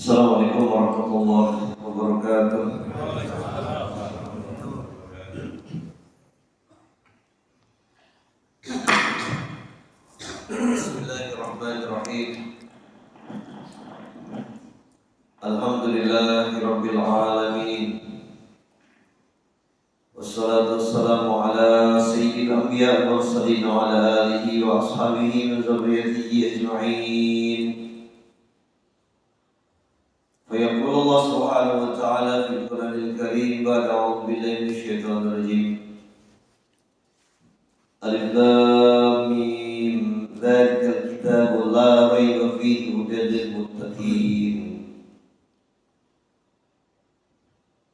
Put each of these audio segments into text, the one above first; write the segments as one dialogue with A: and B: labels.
A: Assalamualaikum warahmatullahi wabarakatuh. Bismillahirrahmanirrahim. Alhamdulillahirabbil alamin. Wassalatu wassalamu ala sayyidil anbiya'i wal mursalin wa ala alihi wa ashabihi wa dzurriyyatihi ajma'in. فيقول الله سبحانه وتعالى في القرآن الكريم بعد أعوذ بالله من الشيطان الرجيم ألف لام ميم ذلك الكتاب لا ريب فيه هدى للمتقين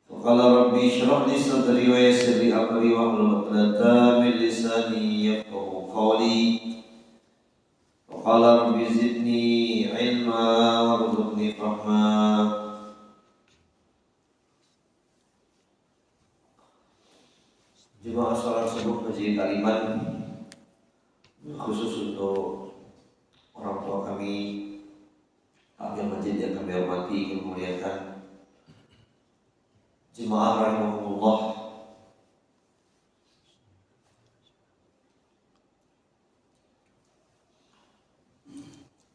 A: فقال ربي اشرح لي صدري ويسر لي أمري واحلل عقدة من لساني يفقهوا قولي وقال ربي زدني علما وارزقني فهما. Jemaah sholat subuh Masjid Kaliman, khusus untuk orang tua kami, takmir masjid yang kami hormati, kami muliakan, jemaah rahimahumullah.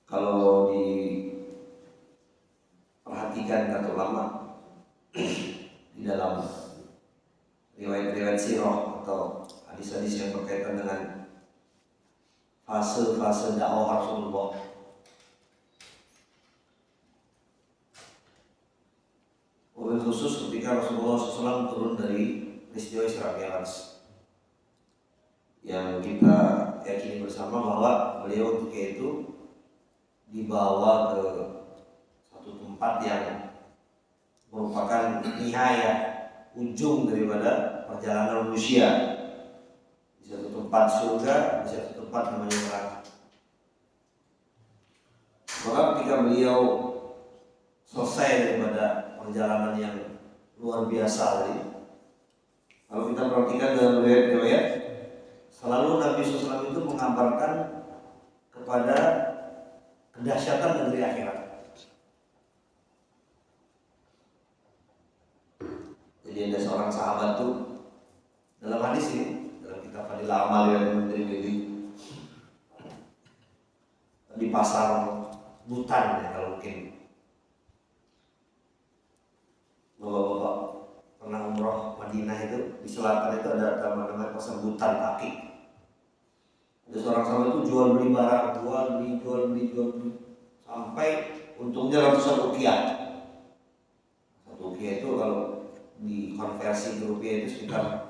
A: Kalau diperhatikan kata ulama di dalam riwayat-riwayat sirah atau hadis-hadis yang berkaitan dengan fase-fase dakwah Rasulullah, wabil khusus ketika Rasulullah SAW turun dari peristiwa Isra Mi'raj, yang kita yakini bersama bahwa beliau ketika itu dibawa ke satu tempat yang merupakan nihaya, ujung daripada perjalanan manusia. Di satu tempat surga, di satu tempat namanya neraka. Maka ketika beliau selesai daripada perjalanan yang luar biasa tadi, kalau kita perhatikan dalam riwayat-riwayat, selalu Nabi SAW itu mengabarkan kepada kedahsyatan negeri akhirat. Jadi ada seorang sahabat tuh dalam hadis ini, dalam kitab Fadilah Amal yang Tirmidzi, di pasar Butan ya, kalau mungkin bapak-bapak pernah umroh Madinah itu, di selatan itu ada namanya pasar Butan kaki. Ada seorang sahabat itu jual beli barang, jual beli sampai untungnya ratusan rupiah. Satu rupiah itu kalau dikonversi ke rupiah itu sekitar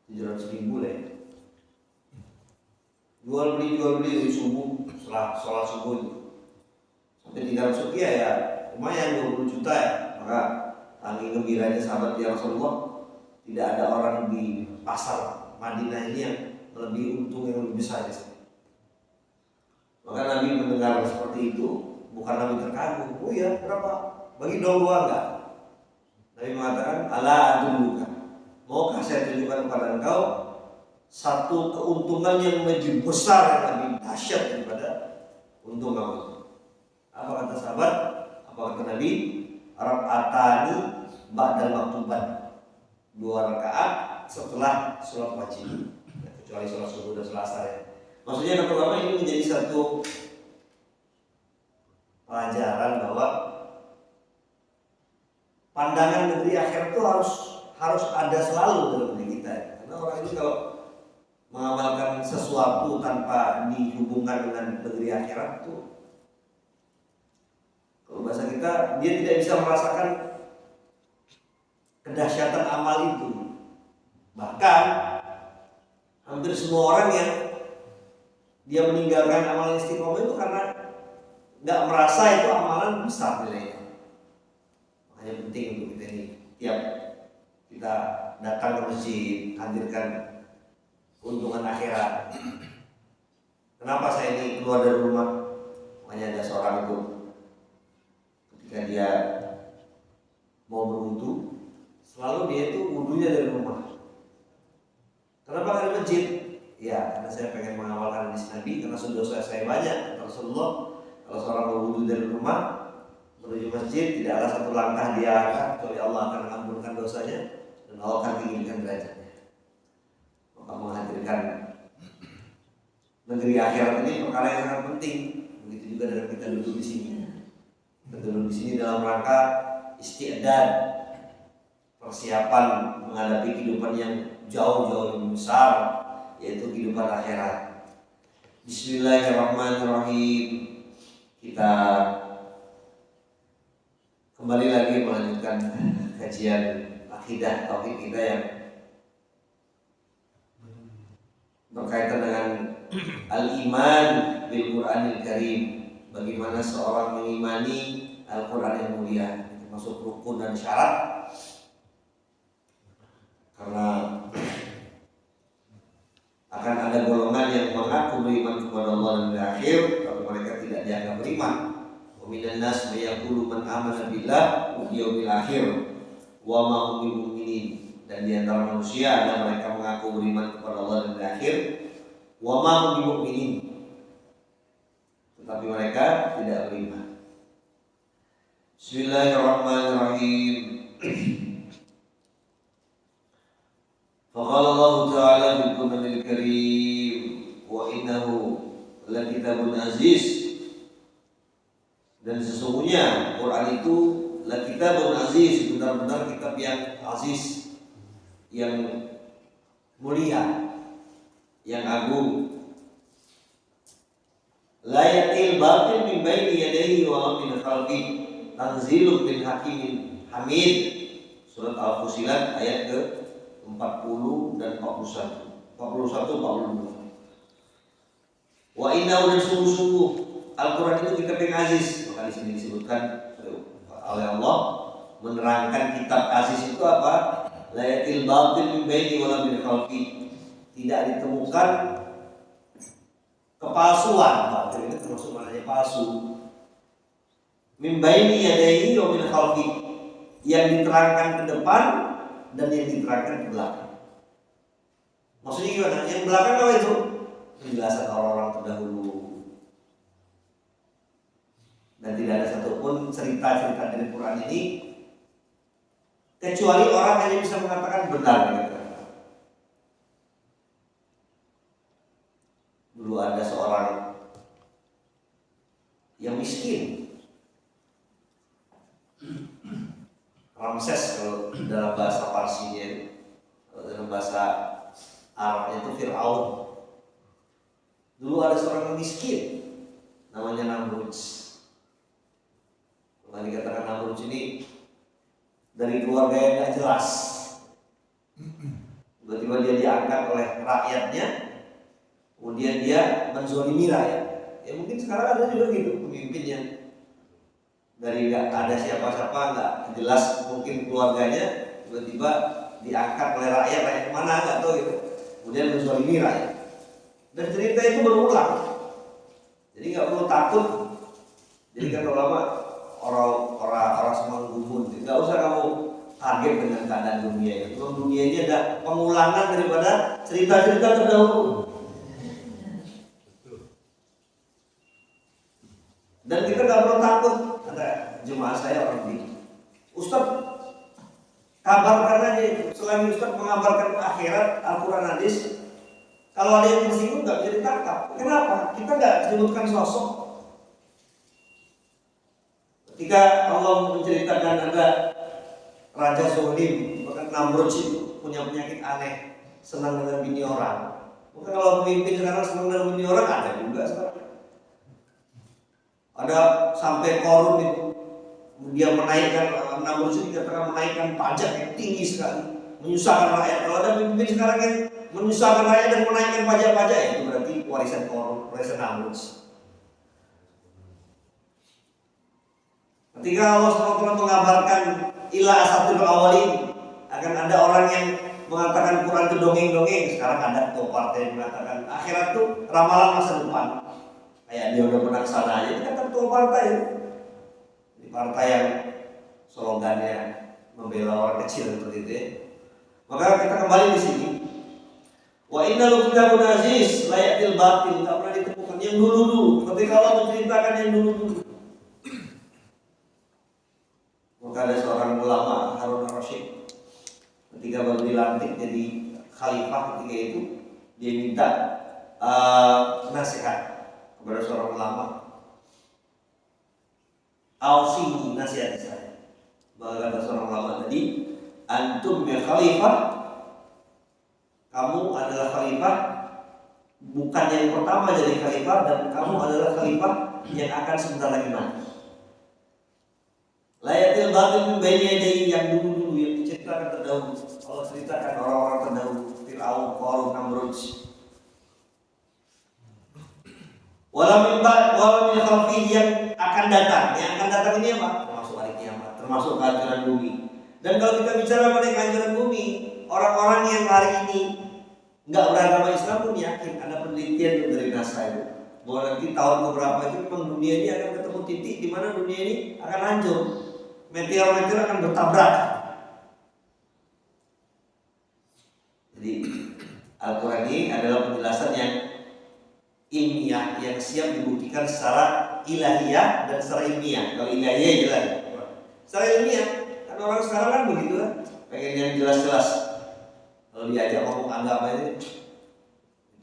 A: 700.000 lah ya. Jual beli dari subuh, setelah sholat subuh itu sampai 300 rupiah ya, lumayan 20 juta ya. Maka tanging gembiranya sahabat ya Rasulullah, tidak ada orang di pasar Madinah ini yang lebih untung, yang lebih besar di sini. Maka Nabi mendengar seperti itu, bukan Nabi terkagum, oh ya berapa, bagi dong gua enggak. Nabi mengatakan, ala adulluka, maukah saya tunjukkan kepada engkau satu keuntungan yang lebih besar, yang lebih dahsyat daripada untung kamu itu. Apa kata sahabat? Apa kata Nabi? Rak'atani ba'dal maktubat, 2 rakaat setelah sholat wajib, kecuali sholat subuh dan sholat asar ya. Maksudnya kata ulama ini menjadi satu pelajaran bahwa pandangan negeri akhirat itu harus ada selalu dalam diri kita. Karena orang ini kalau mengamalkan sesuatu tanpa dihubungkan dengan negeri akhirat itu, kalau bahasa kita, dia tidak bisa merasakan kedahsyatan amal itu. Bahkan hampir semua orang yang dia meninggalkan amalan istiqomah itu karena nggak merasa itu amalan besar nilainya. Makanya penting untuk kita ini, tiap kita datang ke masjid, hadirkan keuntungan akhirat. Kenapa saya ini keluar dari rumah? Makanya ada seorang itu, ketika dia mau berwudu, selalu dia itu wudunya dari rumah. Kenapa dari masjid? Ya, karena saya pengen mengamalkan hadis Nabi, karena sudah saya banyak. Rasulullah, kalau seorang berwudu dari rumah, menuju masjid, tidak ada satu langkah dia angkat kecuali Allah akan mengampunkan dosanya dan Allah akan tinggikan derajatnya. Maka menghadirkan negeri akhirat ini perkara yang sangat penting. Begitu juga dengan kita duduk di sini. Kita duduk di sini dalam rangka isti'dad, persiapan menghadapi kehidupan yang jauh-jauh lebih besar, yaitu kehidupan akhirat. Bismillahirrahmanirrahim. Kita kembali lagi melanjutkan kajian akidah tauhid kita yang berkaitan dengan al-iman bil Qur'anil Karim. Bagaimana seorang mengimani Al-Quran yang mulia, termasuk rukun dan syarat. Karena akan ada golongan yang mengaku beriman kepada Allah dan hari akhir, tapi mereka tidak dianggap beriman. Wa minan nas may yaqulu man amana billah wal yawmil akhir wa ma hum bimumin. Dan di antara manusia ada mereka mengaku beriman kepada Allah dan hari akhir, wa ma hum bimumin, tetapi mereka tidak beriman. Bismillahirrahmanirrahim. Faqala Allah Ta'ala fil Qur'anil Karim wa innahu lakitabun aziz. Dan sesungguhnya Quran itu lakitabun aziz, benar-benar kitab yang aziz, yang mulia, yang agung. La yatil batil min baini yadayhi wa min khalfihi tanzilun min hakimin hamid. Surat Al-Fusilat ayat ke 40 dan 41, 42. Wa innahu dan sungguh-sungguh Al-Quran itu kitab yang aziz. Maka di sini disebutkan oleh Allah menerangkan kitab aziz itu apa? La yatil batil min baini wa min khalfihi. Tidak ditemukan kepalsuan. Batil itu termasuk maknanya palsu. Min baini yadayhi wa min khalfihi, yang diterangkan ke depan dan yang diterangkan ke belakang. Maksudnya gimana? Yang belakang apa itu? Penjelasan orang-orang terdahulu. Dan tidak ada satupun cerita-cerita dari Quran ini kecuali orang hanya bisa mengatakan benar. Dulu ada seorang yang miskin, Ramses kalau dalam bahasa Parsinya, kalau dalam bahasa Arabnya itu Fir'aun. Dulu ada seorang yang miskin, namanya Namrud. Kalau dikatakan Namrud ini dari keluarga yang tidak jelas, tiba-tiba dia diangkat oleh rakyatnya, kemudian dia menzolimi rakyat. Ya mungkin sekarang ada juga gitu pemimpinnya. Dari nggak ada siapa-siapa, nggak jelas mungkin keluarganya, tiba-tiba diangkat oleh rakyat mana nggak tahu gitu, kemudian menzalimi rakyat. Dan cerita itu berulang, jadi nggak perlu takut. Jadi kan ulama orang semua gumun, nggak usah kamu kaget dengan keadaan dunia itu. Dunia ini ada pengulangan daripada cerita-cerita terdahulu. Dan kita nggak perlu takut. Ada jemaah saya orang ini, Ustaz kabarkan aja, selagi Ustaz mengabarkan akhirat, Al-Quran, hadis, kalau ada yang tersinggung nggak bisa ditangkap. Kenapa? Kita nggak disebutkan sosok. Ketika Allah menceritakan ada Raja Zolim, bahkan Namrud itu punya penyakit aneh, senang dengan bini orang. Maka kalau pemimpin sekarang senang dengan bini orang, ada juga sekarang. Ada sampai Korun itu, dia menaikkan, Namrud itu dikatakan menaikkan pajak yang tinggi sekali, menyusahkan rakyat. Kalau ada pemimpin sekarang yang menyusahkan rakyat dan menaikkan pajak-pajak, itu berarti warisan Korun, warisan Namrud. Ketika Allah SWT mengabarkan ila asatul awalin, akan ada orang yang mengatakan Quran itu dongeng-dongeng. Sekarang ada ketua partai yang mengatakan akhirat itu ramalan masa depan. Kayak dia udah pernah kesana aja, itu kan ketua partai. Di partai yang slogannya membela orang kecil seperti itu ya. Maka kita kembali di sini. Wa innalu kitabun aziz la yatil batil, tak pernah ditemukan yang dulu-dulu. Ketika Allah menceritakan yang dulu-dulu. khalifah ketika itu dia minta nasihat kepada seorang ulama. Ausini, nasihat saya. Maka kata seorang ulama tadi, antum ya khalifah, kamu adalah khalifah, bukan yang pertama jadi khalifah, dan kamu adalah khalifah yang akan sebentar lagi mati. Layatil batil min baini yadayhi, yang dulu-dulu yang diceritakan terdahulu. Allah ceritakan orang-orang terdahulu, Fir'aun, Qarun, Namrud. Wala min khalfihi, yang akan datang. Yang akan datang ini apa? Termasuk hari kiamat, termasuk kehancuran bumi. Dan kalau kita bicara mengenai kehancuran bumi, orang-orang yang hari ini nggak beragama Islam pun yakin. Ada penelitian dari NASA itu bahwa nanti tahun beberapa itu memang dunia ini akan ketemu titik di mana dunia ini akan hancur. Meteor-meteor akan bertabrak. Jadi Al-Quran ini adalah penjelasan yang ilmiah, yang siap dibuktikan secara ilahiyah dan secara ilmiah. Kalau ilahiyah jelas, secara ilmiah kan orang sekarang kan begitu kan, pengen yang jelas-jelas. Kalau diajak ngomong agama itu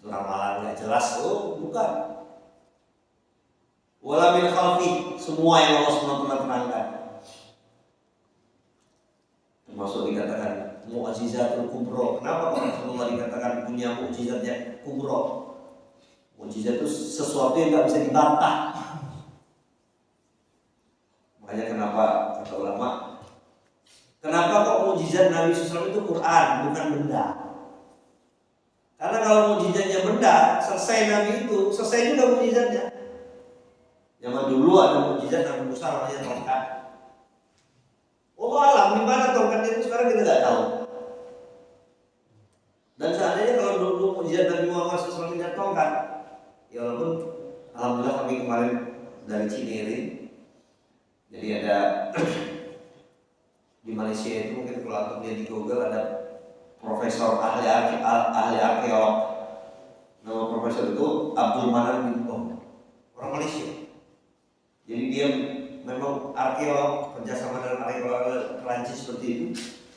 A: ramalan nggak jelas, oh bukan. Wala min khalfi, semua yang Allah SWT terangkan, termasuk dikatakan mu'jizatul kubro. Kenapa Rasulullah dikatakan punya mukjizat yang kubro? Mukjizat itu sesuatu yang nggak bisa dibantah. Makanya kenapa kata ulama, kenapa kok mukjizat Nabi SAW itu Quran bukan benda? Karena kalau mukjizatnya benda, selesai Nabi itu, selesai juga mukjizatnya. Zaman dulu ada mukjizat Nabi Musa namanya tongkat. Allah alam di mana tongkatnya itu sekarang kita nggak tahu. Dan seandainya kalau dulu mukjizat Nabi Muhammad SAW tidak tongkat, ya walaupun alhamdulillah kami kemarin dari Cinere, jadi ada di Malaysia itu mungkin kalau antum lihat di Google ada profesor ahli arkeolog, nama profesor itu Abdul Manan bin Om, orang Malaysia. Jadi dia memang arkeolog, kerjasama dengan arkeolog Perancis seperti itu,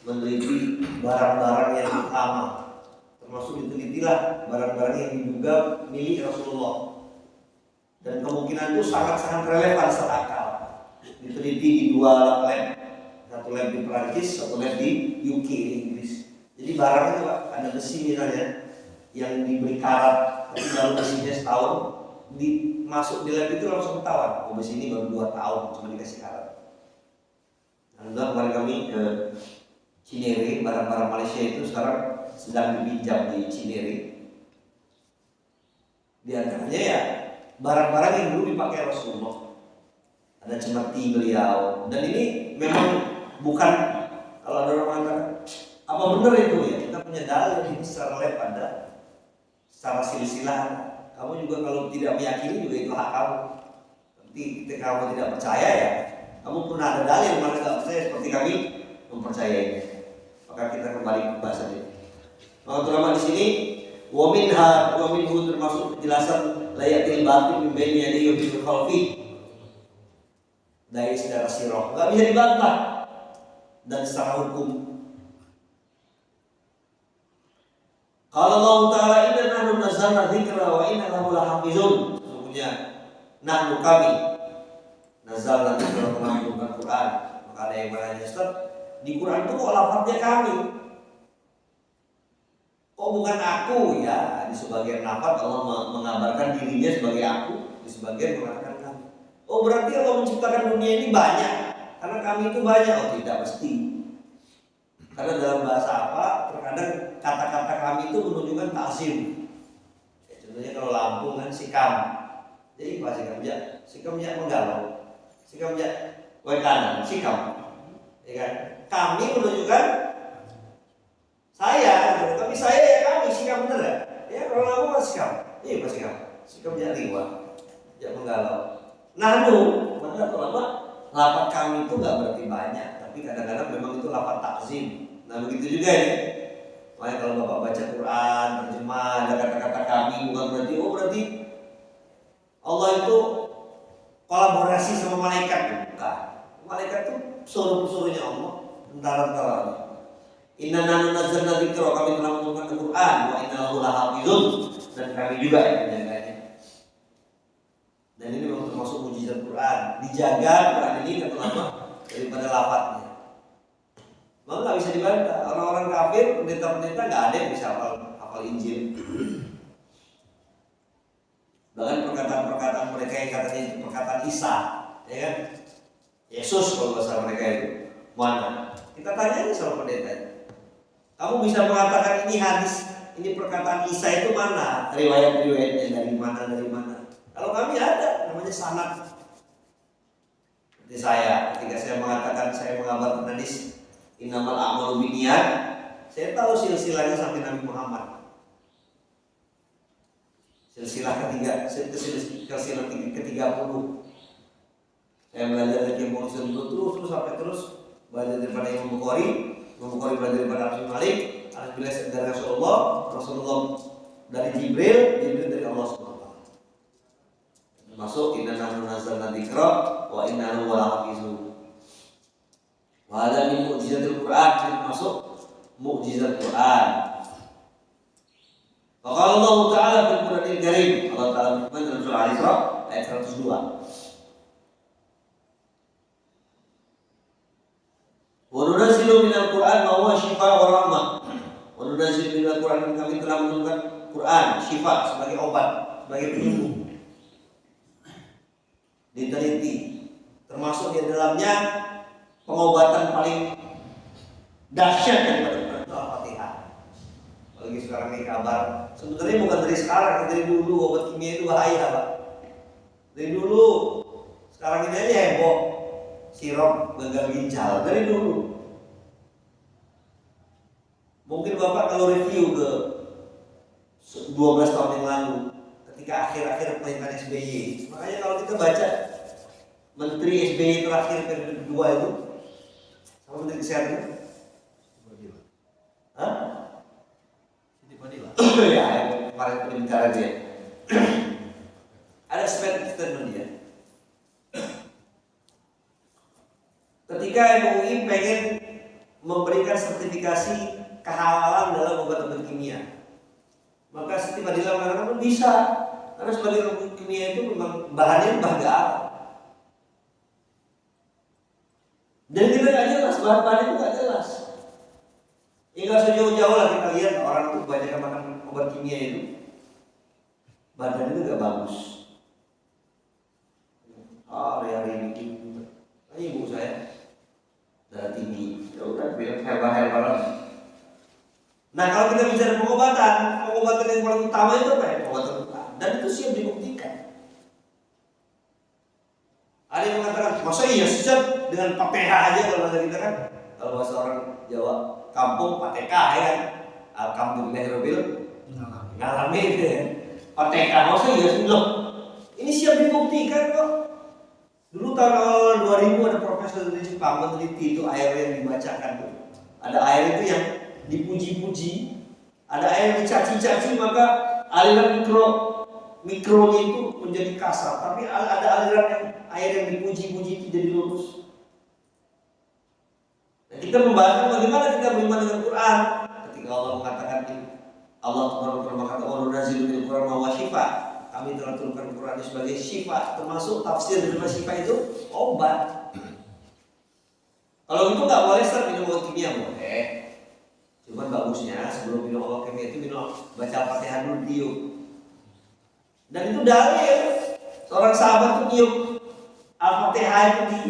A: meneliti barang-barang yang lama. Termasuk ditelitilah barang-barang yang diduga milik Rasulullah, dan kemungkinan itu sangat-sangat relevan secara akal. Diteliti di dua lab, satu lab di Perancis, satu lab di UK, Inggris. Jadi barang itu Pak, ada besi misalnya yang diberi karat, tapi baru besinya setahun, masuk di lab itu langsung ketahuan, oh besi ini baru 2 tahun cuma dikasih karat. Alhamdulillah kemarin kami ke Cinere, barang-barang Malaysia itu sekarang sedang dipinjam di Cinere. Di antaranya ya barang-barang yang dulu dipakai Rasulullah. Ada cemeti beliau, dan ini memang bukan, kalau ada orang mengatakan apa benar itu ya, kita punya dalil ini secara lab ada, secara silsilah. Kamu juga kalau tidak meyakini juga itu hak kamu. Tapi ketika kamu tidak percaya ya, kamu pun ada dalil mana tidak percaya, seperti kami mempercayainya. Maka kita kembali ke bahasa ini. Maka ulama di sini wa minhu termasuk penjelasan layatil batil min baini yadayhi wa bil khalfi. Dari secara sirah enggak bisa dibantah, dan secara hukum. Kalau Allah Ta'ala inna nahnu nazzalna dzikra wa inna lahu lahafizun. Sesungguhnya nahnu kami nazzalna dzikra, menurunkan Quran. Maka ada yang bertanya, Ustaz, di Quran itu kok lafadznya kami? Kok bukan aku ya? Di sebagian lafadz Allah mengabarkan dirinya sebagai aku, di sebagian mengatakan kami. Oh berarti Allah menciptakan dunia ini banyak karena kami itu banyak? Oh tidak mesti. Karena dalam bahasa apa, terkadang kata-kata kami itu menunjukkan ta'zim. Ya, contohnya kalau Lampung kan sikam. Jadi apa sikam? Ya, sikam ya menggalau. Sikam ya wekanan, sikam. Ya kan? Kami menunjukkan saya, tapi saya ya kami, sikam bener ya? Ya kalau Lampung kan sikam. Iya apa sikam? Sikam ya liwat, ya menggalau. Nahnu, mana lama lafaz kami itu nggak berarti banyak, tapi kadang-kadang memang itu lafaz takzim. Nah begitu juga ini. Makanya kalau bapak baca Quran, terjemah ada kata-kata kami, bukan berarti berarti Allah itu kolaborasi sama malaikat. Bukan. Malaikat itu pesuruh-pesuruhnya Allah, tentara-tentaranya. Inna nahnu nazzalna dzikra, kami telah menurunkan Al-Qur'an, wa inna lahu lahafizun, dan kami juga yang menjaganya. Dan ini memang termasuk mukjizat Quran. Dijaga Quran ini kata ulama daripada lafadznya. Maka nggak bisa dibantah. Orang-orang kafir, pendeta-pendeta nggak ada yang bisa hafal Injil. Bahkan perkataan-perkataan mereka yang katanya itu perkataan Isa, ya kan? Yesus kalau bahasa mereka itu mana? Kita tanya aja sama pendeta. Kamu bisa mengatakan ini hadis, ini perkataan Isa itu mana? Riwayat-riwayatnya dari mana? Kalau kami ada, namanya sanad. Seperti saya, ketika saya mengatakan saya mengabarkan hadis innamal a'malu binniyat, saya tahu silsilahnya sampai Nabi Muhammad. Silsilah ke-30. Saya belajar dari Imam Muslim terus belajar daripada Imam Bukhari belajar daripada Anas bin Malik, Anas belajar dari Rasulullah dari Jibril dari Allah SWT. Masuk inna nahnu nazzalna dzikra wa inna lahu lahafizun. Wa hadza min mu'jizatil Qur'an, masuk mukjizat Quran. Qala Allah Ta'ala fil Qur'anil Karim, Allah Ta'ala berfirman dalam surah Al-Isra ayat 102. Wa nunazzilu minal Qur'an ma huwa shifaa'un wa rahmah. Wa nunazzilu minal Qur'an, kami telah menurunkan Quran syifa sebagai obat, sebagai penyembuh. Diteliti, termasuk di dalamnya pengobatan paling dahsyat daripada Quran itu Al-Fatihah. Apalagi sekarang ini kabar, sebenarnya bukan dari sekarang, dari dulu obat kimia itu bahaya, Pak. Dari dulu, sekarang ini aja heboh, sirup gagal ginjal dari dulu. Mungkin Bapak kalau review ke 12 tahun yang lalu, ketika akhir-akhir pemerintahan SBY. Makanya kalau kita baca Menteri SBY terakhir periode kedua itu sama Menteri Kesehatan, Siti Fadila. Ya, kemarin pembicara dia. Ada statement dia. Ketika MUI pengen memberikan sertifikasi kehalalan dalam obat-obat kimia, maka Siti Fadila mengatakan bisa, karena sebagai obat kimia itu memang bahannya bahan alam. Dan kita nggak jelas, bahan-bahan itu nggak jelas. Hingga sejauh-jauh lah kita lihat orang itu kebanyakan makan obat kimia itu, badan itu nggak bagus. Hari-hari ini, ibu saya darah tinggi, ya udah biar herbal lagi. Nah kalau kita bicara pengobatan yang paling utama itu apa ya? Pengobatan Quran. Dan itu siap dibuktikan. Ada yang mengatakan, masa iya siap dengan Fatihah aja kalau bahasa kita kan? Kalau bahasa orang Jawa kampung Fatihah ya kan? Alhamdulillahirabbil alamin ya. Fatihah masa iya sih loh. Ini siap dibuktikan kok. Dulu tahun awal 2000 ada profesor dari Jepang meneliti itu air yang dibacakan tuh. Ada air itu yang dipuji-puji, ada air yang dicaci-caci, maka aliran mikronya itu menjadi kasar. Tapi ada aliran yang air yang dipuji-puji tidak lurus. Nah, kita membahas bagaimana kita beriman dengan Quran. Ketika Allah mengatakan ini, Allah berkata, "Wa nunazzilu minal Qur'ani ma huwa shifaa." Kami telah turunkan Quran sebagai syifa, termasuk tafsir dari syifa itu obat. Kalau itu nggak boleh minum obat kimia boleh. Cuman bagusnya sebelum minum obat kimia itu baca Al-Fatihah dulu tiup. Dan itu dalil seorang sahabat tuh tiup Al-Fatihah itu di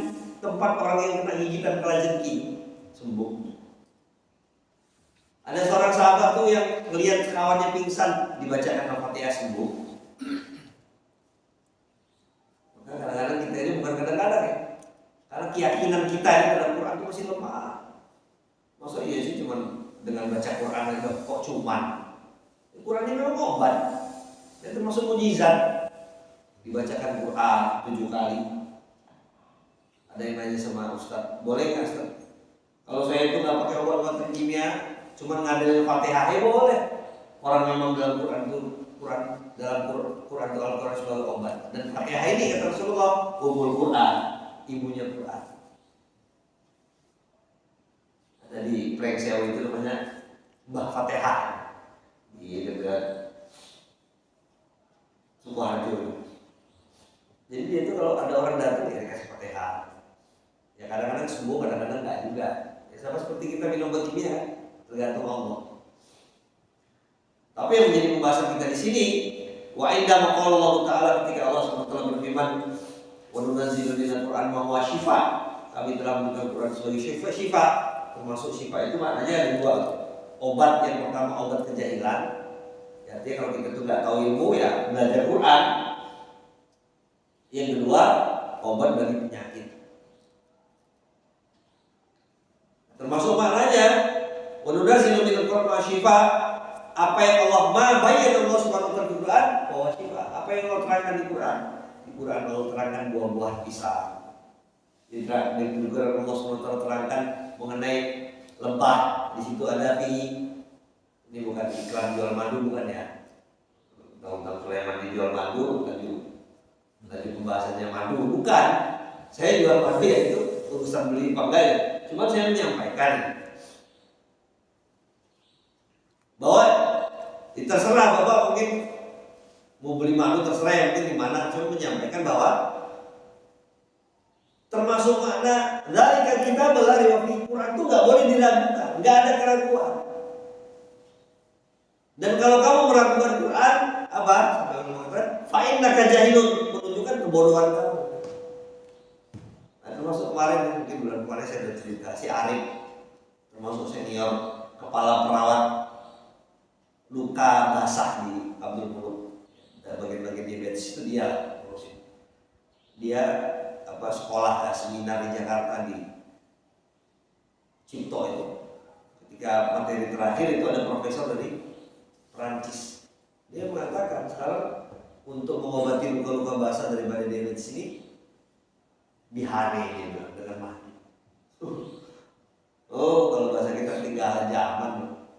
A: tempat orang yang kena gigitan kalajengking sembuh. Ada seorang sahabat tuh yang melihat kawannya pingsan dibacakan Al-Fatihah sembuh. Maka kadang-kadang kita ini bukan kadang-kadang ya, karena keyakinan kita ini dalam Quran itu masih lemah. Masa iya sih cuman dengan baca Quran aja kok cuman? Quran ini memang obat. Dan termasuk mukjizat. Dibacakan Quran 7 kali. Ada yang nanya sama Ustaz, boleh nggak Ustaz? Kalau saya itu nggak pakai obat-obatan kimia, cuma ngadilin Fatihah, boleh. Orang memang dalam Quran itu Quran sebagai obat. Dan Fatihah ini kata Rasulullah, umul Quran, ibunya Quran. Jadi Prengseo itu namanya Mbah Fatihah di dekat Sukoharjo. Jadi dia itu kalau ada orang datang ya dikasih Fatihah. Ya kadang-kadang sembuh, kadang-kadang enggak juga. Ya sama seperti kita minum obat kimia, tergantung Allah. Tapi yang menjadi pembahasan kita di sini, wa inda maqala Allah Ta'ala, ketika Allah SWT berfirman, wa nunazzilu minal Qur'an ma huwa syifa. Kami telah memberikan Quran sebagai syifa. Termasuk syifa itu maknanya ada dua. Obat yang pertama obat kejahilan. Artinya kalau kita tuh nggak tahu ilmu ya belajar Quran. Yang kedua obat bagi penyakit. Termasuk maknanya wa nunazzilu minal Qur'an ma syifa. Apa yang Allah bayyana Allah Subhanahu wa taala di Quran bahwa syifa. Apa yang Allah terangkan di Quran? Di Quran Allah terangkan buah-buah pisang. Di Quran Allah Subhanahu wa taala terangkan mengenai lebah. Di situ ada ini bukan iklan jual madu, bukan ya? Tahu-tahu Sulaiman dijual madu, bukan juga. Tadi pembahasannya madu, bukan. Saya jual madu ya itu urusan beli apa enggak ya. Cuma saya menyampaikan bahwa terserah Bapak mungkin mau beli madu, terserah yang penting di mana. Cuma menyampaikan bahwa termasuk makna dari kita belari waktu Quran itu nggak boleh diragukan, nggak ada keraguan. Dan kalau kamu meragukan Quran, apa? Fa'innaka jahilun, menunjukkan kebodohan kamu. Nah, termasuk kemarin mungkin bulan kemarin saya ada cerita si Arif, termasuk senior kepala perawat luka basah di Abdul Muluk, bagian-bagian diabetes itu dia sekolah seminar di Jakarta di Cipto itu. Ketika materi terakhir itu ada profesor dari Perancis. Dia mengatakan sekarang untuk mengobati luka-luka basah daripada diabetes ini dihane dengan mati. Oh, kalau bahasa kita ketinggalan zaman.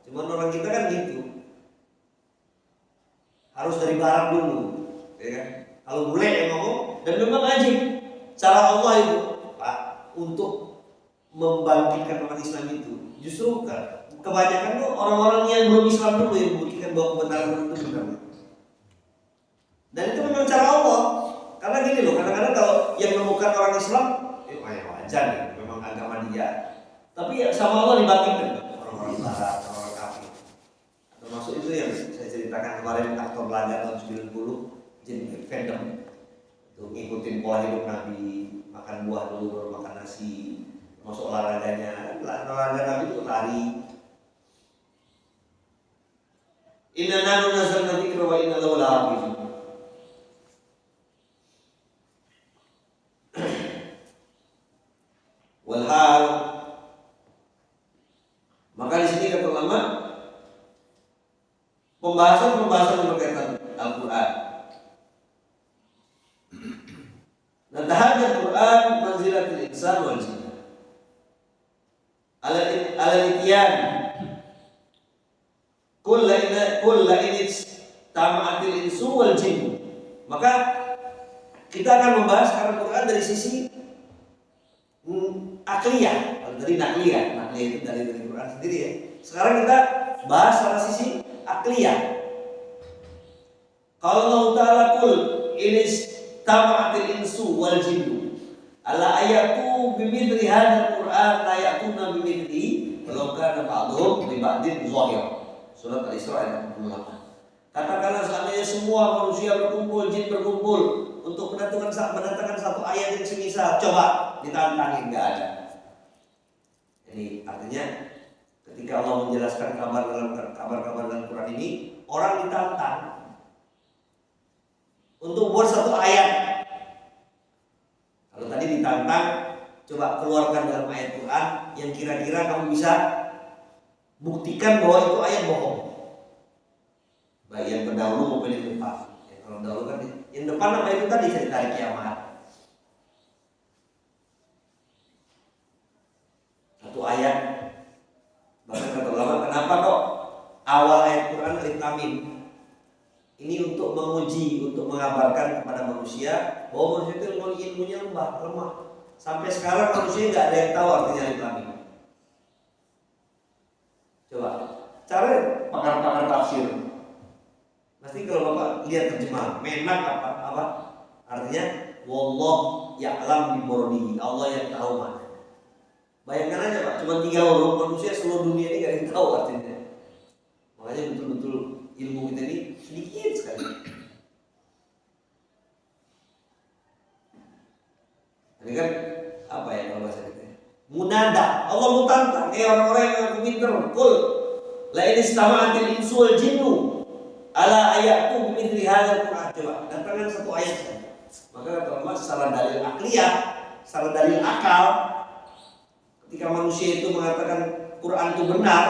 A: Cuman orang kita kan gitu. Harus dari barang dulu, ya kan? Kalau boleh yang ngomong dan memang wajib. Cara Allah itu, Pak, untuk membangkitkan orang Islam itu justru kebanyakan tuh orang-orang yang belum Islam dulu yang membuktikan bahwa kebenaran itu benar. Dan itu memang cara Allah. Karena gini loh, kadang-kadang kalau yang menemukan orang Islam, wajar nih, memang agama dia. Tapi ya sama Allah dibangkitkan orang-orang Barat, orang kafir. Termasuk itu yang saya ceritakan kemarin aktor Belanda tahun 90, Jim Venom. Untuk ngikutin pola hidup Nabi, makan buah dulu baru makan nasi, masuk olahraganya. Olahraga Nabi itu lari. Inna nahnu nazzalna dzikra wa inna lahu lahafizun. Walhal, maka di sini kata ulama pembahasan berkaitan Al-Quran. Dan tahajud Quran manzilatul insan wal jin. Al-ityan kulla inits tama'atil insu wal jin. Maka kita akan membahas Al-Quran dari sisi akliyah. Kalau tadi nakliyah itu dari Quran sendiri ya. Sekarang kita bahas dari sisi akliyah. Kalau Allah Ta'ala kul inis tama'atil insu wal jinnu ala ayatu bimithli hadzal Qur'an la ya'tuna bimithli walau kana ba'dhum li ba'din zahir. Surat Al-Isra ayat 48. Katakanlah seandainya semua manusia berkumpul, jin berkumpul untuk mendatangkan satu ayat yang semisal, coba ditantangin, enggak ada. Jadi artinya ketika Allah menjelaskan kabar-kabar dalam Quran ini, orang ditantang untuk buat satu ayat. Kalau tadi ditantang, coba keluarkan dalam ayat Quran yang kira-kira kamu bisa buktikan bahwa itu ayat bohong. Baik yang pendahulu maupun yang depan. Ya, kalau dahulu kan yang depan apa itu tadi cerita hari kiamat. Satu ayat. Bahkan kata ulama, kenapa kok awal ayat Quran alif lam mim? Ini untuk menguji, untuk mengabarkan kepada manusia bahwa manusia itu ilmunya lemah. Sampai sekarang manusia nggak ada yang tahu artinya alif lam mim. Cari pakar-pakar tafsir. Pasti kalau Bapak lihat terjemahan, menak apa? Artinya wallah ya'lam bi muradihi, Allah yang tahu mana. Bayangkan aja Pak, cuma 3 huruf, manusia seluruh dunia ini gak ada yang tahu artinya. Makanya betul-betul ilmu kita ini sedikit sekali. Ini kan apa ya kalau bahasa kita? Munada. Allah mau tantang, orang-orang yang aku pinter, kul la in istama'atil insu wal jinnu ala ayatu bimithli hadzal Qur'an. Coba datangkan satu ayat saja. Maka kata Allah secara dalil akliyah, secara dalil akal, ketika manusia itu mengatakan Quran itu benar,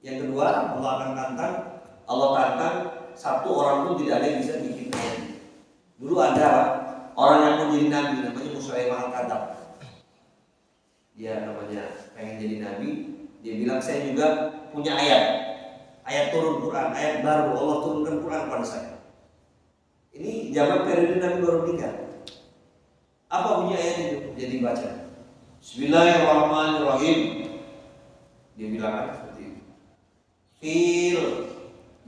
A: yang kedua Allah akan tantang satu orang pun tidak ada yang bisa bikin ayat. Dulu ada orang yang mau jadi nabi namanya Musailamah al-Kadzdzab. Dia namanya pengen jadi nabi, dia bilang saya juga punya ayat turun Quran, ayat baru Allah turunkan Quran pada saya. Ini zaman periode Nabi baru meninggal. Apa bunyi ayat itu? Jadi baca Bismillahirrahmanirrahim. Dia bilang seperti itu. Fil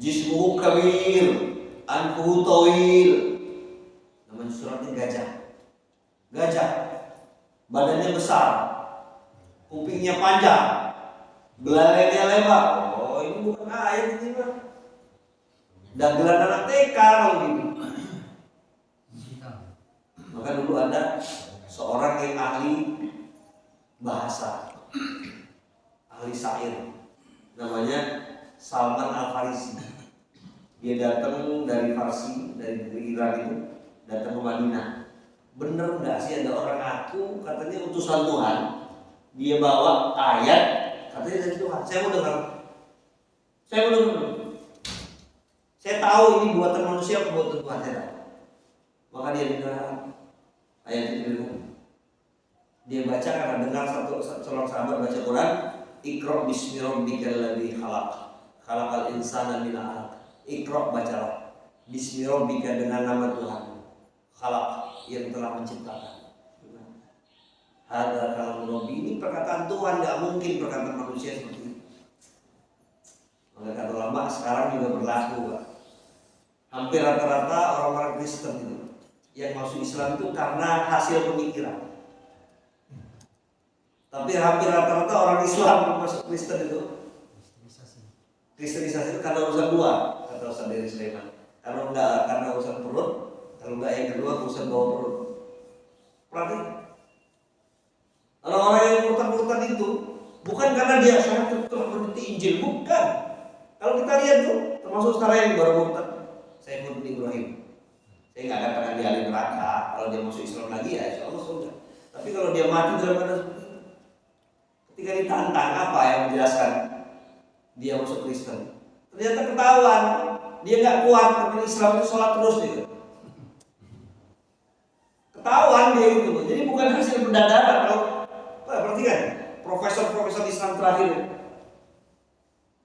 A: jismuhu kabir anfuhu tawil. Namanya suratnya gajah. Badannya besar, kupingnya panjang, belalainya lebar. Oh, ini bukan ayat ini mah. Dagelan anak TK kalau gini. Maka dulu ada seorang yang ahli bahasa, ahli syair, namanya Salman Al-Farisi. Dia datang dari Farsi, dari Iran itu, datang ke Madinah. Bener nggak sih ada orang aku katanya utusan Tuhan, dia bawa ayat katanya dari Tuhan. Saya mau dengar. Saya tahu ini buatan manusia atau buatan Tuhan, saya tahu. Maka dia dengar ayat itu dulu. Dia baca karena dengar seorang sahabat baca Quran, Iqra bismi rabbikal ladzi khalaq, khalaqal insana min 'alaq. Iqra, bacalah bismi rabbika, dengan nama Tuhan, khalaq, yang telah menciptakan. Hadza kalam rabbi, ini perkataan Tuhan, enggak mungkin perkataan manusia seperti itu. Maka kata ulama sekarang juga berlaku, Pak. Hampir rata-rata orang-orang Kristen itu yang masuk Islam itu karena hasil pemikiran. Tapi hampir rata-rata orang Islam yang masuk Kristen itu Kristenisasi itu karena urusan dua, kata Ustaz Dery Sulaiman. Kalau enggak karena urusan perut, kalau enggak yang kedua urusan bawah perut. Perhatikan, orang-orang yang murtad itu bukan karena dia sangat telah meniti Injil, bukan. Kalau kita lihat tuh, termasuk sekarang yang baru murtad, Saiful Ibrahim. Saya nggak katakan dia ahli neraka. Kalau dia masuk Islam lagi ya insya Allah surga. Tapi kalau dia mati dalam keadaan seperti itu, ketika ditantang apa yang menjelaskan dia masuk Kristen, ternyata ketahuan dia nggak kuat karena Islam itu sholat terus gitu. Ketahuan dia itu. Jadi bukan hasil pendadaran. Kalau perhatikan profesor Islam terakhir,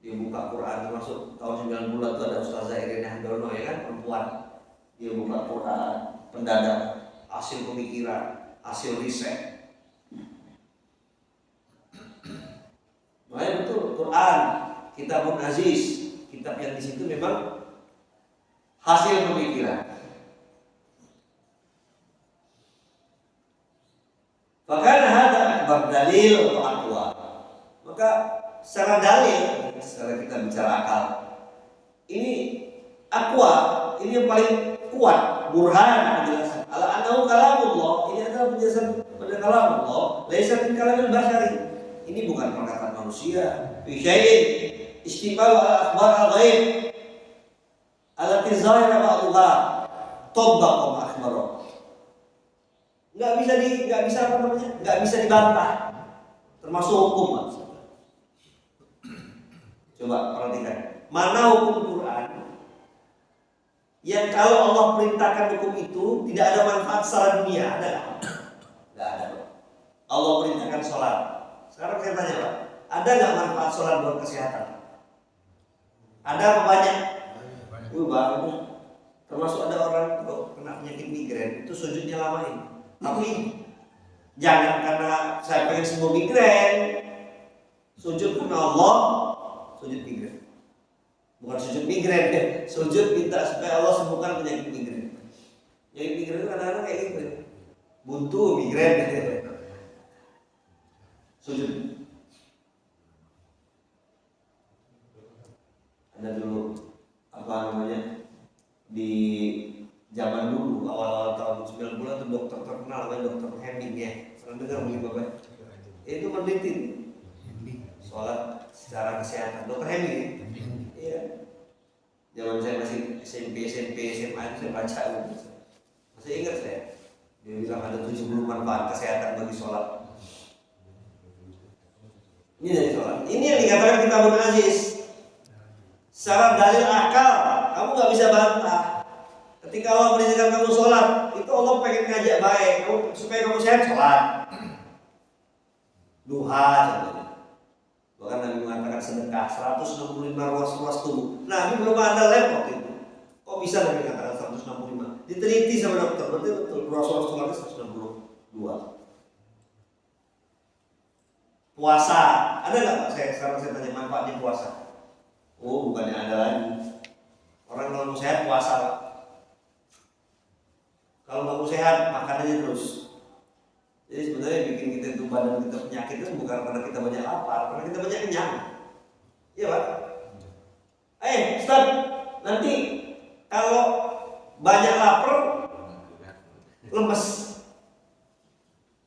A: dia buka Quran masuk tahun 90 itu ada Ustazah Irina Handono ya kan, perempuan. Dia buka Quran, pendadak, hasil pemikiran, hasil riset. Makanya betul Quran, Kitabun Aziz, kitab yang di situ memang hasil pemikiran. Bahkan ada akbar dalil atau aqwa. Maka secara dalil, secara kita bicara akal, ini aqwa, ini yang paling kuat, burhan penjelasan. Ala annahu kalamullah, ini adalah penjelasan pada kalamullah, laisa min kalamil basyari. Ini bukan perkataan manusia. Fi syai'in istiqalu ala akhbar al-ghaib allati zahira ba'dha tabbaqa ma akhbara. Enggak bisa dibantah. Termasuk hukum, Mas. Coba perhatikan. Mana hukum Quran yang kalau Allah perintahkan hukum itu tidak ada manfaat secara dunia, ada nggak? Nggak ada. Allah perintahkan sholat. Sekarang saya tanya, Pak, ada nggak manfaat sholat buat kesehatan? Ada apa banyak? Banyak. Termasuk ada orang kalau kena penyakit migrain itu sujudnya lamain. Tapi jangan karena saya pengen sembuh migrain, sujud karena Allah, sujud migrain. Bukan sujud migrain deh, sujud minta supaya Allah sembuhkan penyakit migrain. Penyakit migrain itu kadang-kadang kayak gitu. Buntu migrain sujud. Ada dulu apa namanya di zaman dulu awal-awal tahun 90 itu dokter terkenal namanya dokter Hemming ya. Pernah dengar mungkin Bapak? Itu meneliti sholat secara kesehatan. Dokter Hemming ya? Iya. Zaman saya masih SMP, SMA itu saya baca itu. Masih ingat saya. Dia bilang ada 70 manfaat kesehatan bagi sholat. Ini dari sholat. Ini yang dikatakan Kitabul Aziz. Secara dalil akal, kamu nggak bisa bantah. Ketika Allah mengizinkan kamu sholat, itu Allah pengen ngajak baik, supaya kamu sehat sholat. Duha contohnya. Bahkan Nabi mengatakan sedekah 165 ruas tubuh. Nabi belum ada lab waktu itu. Kok bisa Nabi mengatakan 165? Diteliti sama dokter, berarti betul ruas tubuhnya 162. Puasa, ada nggak Pak? Sekarang saya tanya manfaatnya puasa. Oh, bukannya ada lagi. Orang kalau mau sehat puasa Pak. Kalau nggak mau sehat makan aja terus. Jadi sebenarnya bikin kita itu badan kita penyakit itu bukan karena kita banyak lapar, karena kita banyak kenyang. Iya Pak. Ustaz, nanti kalau banyak lapar lemes,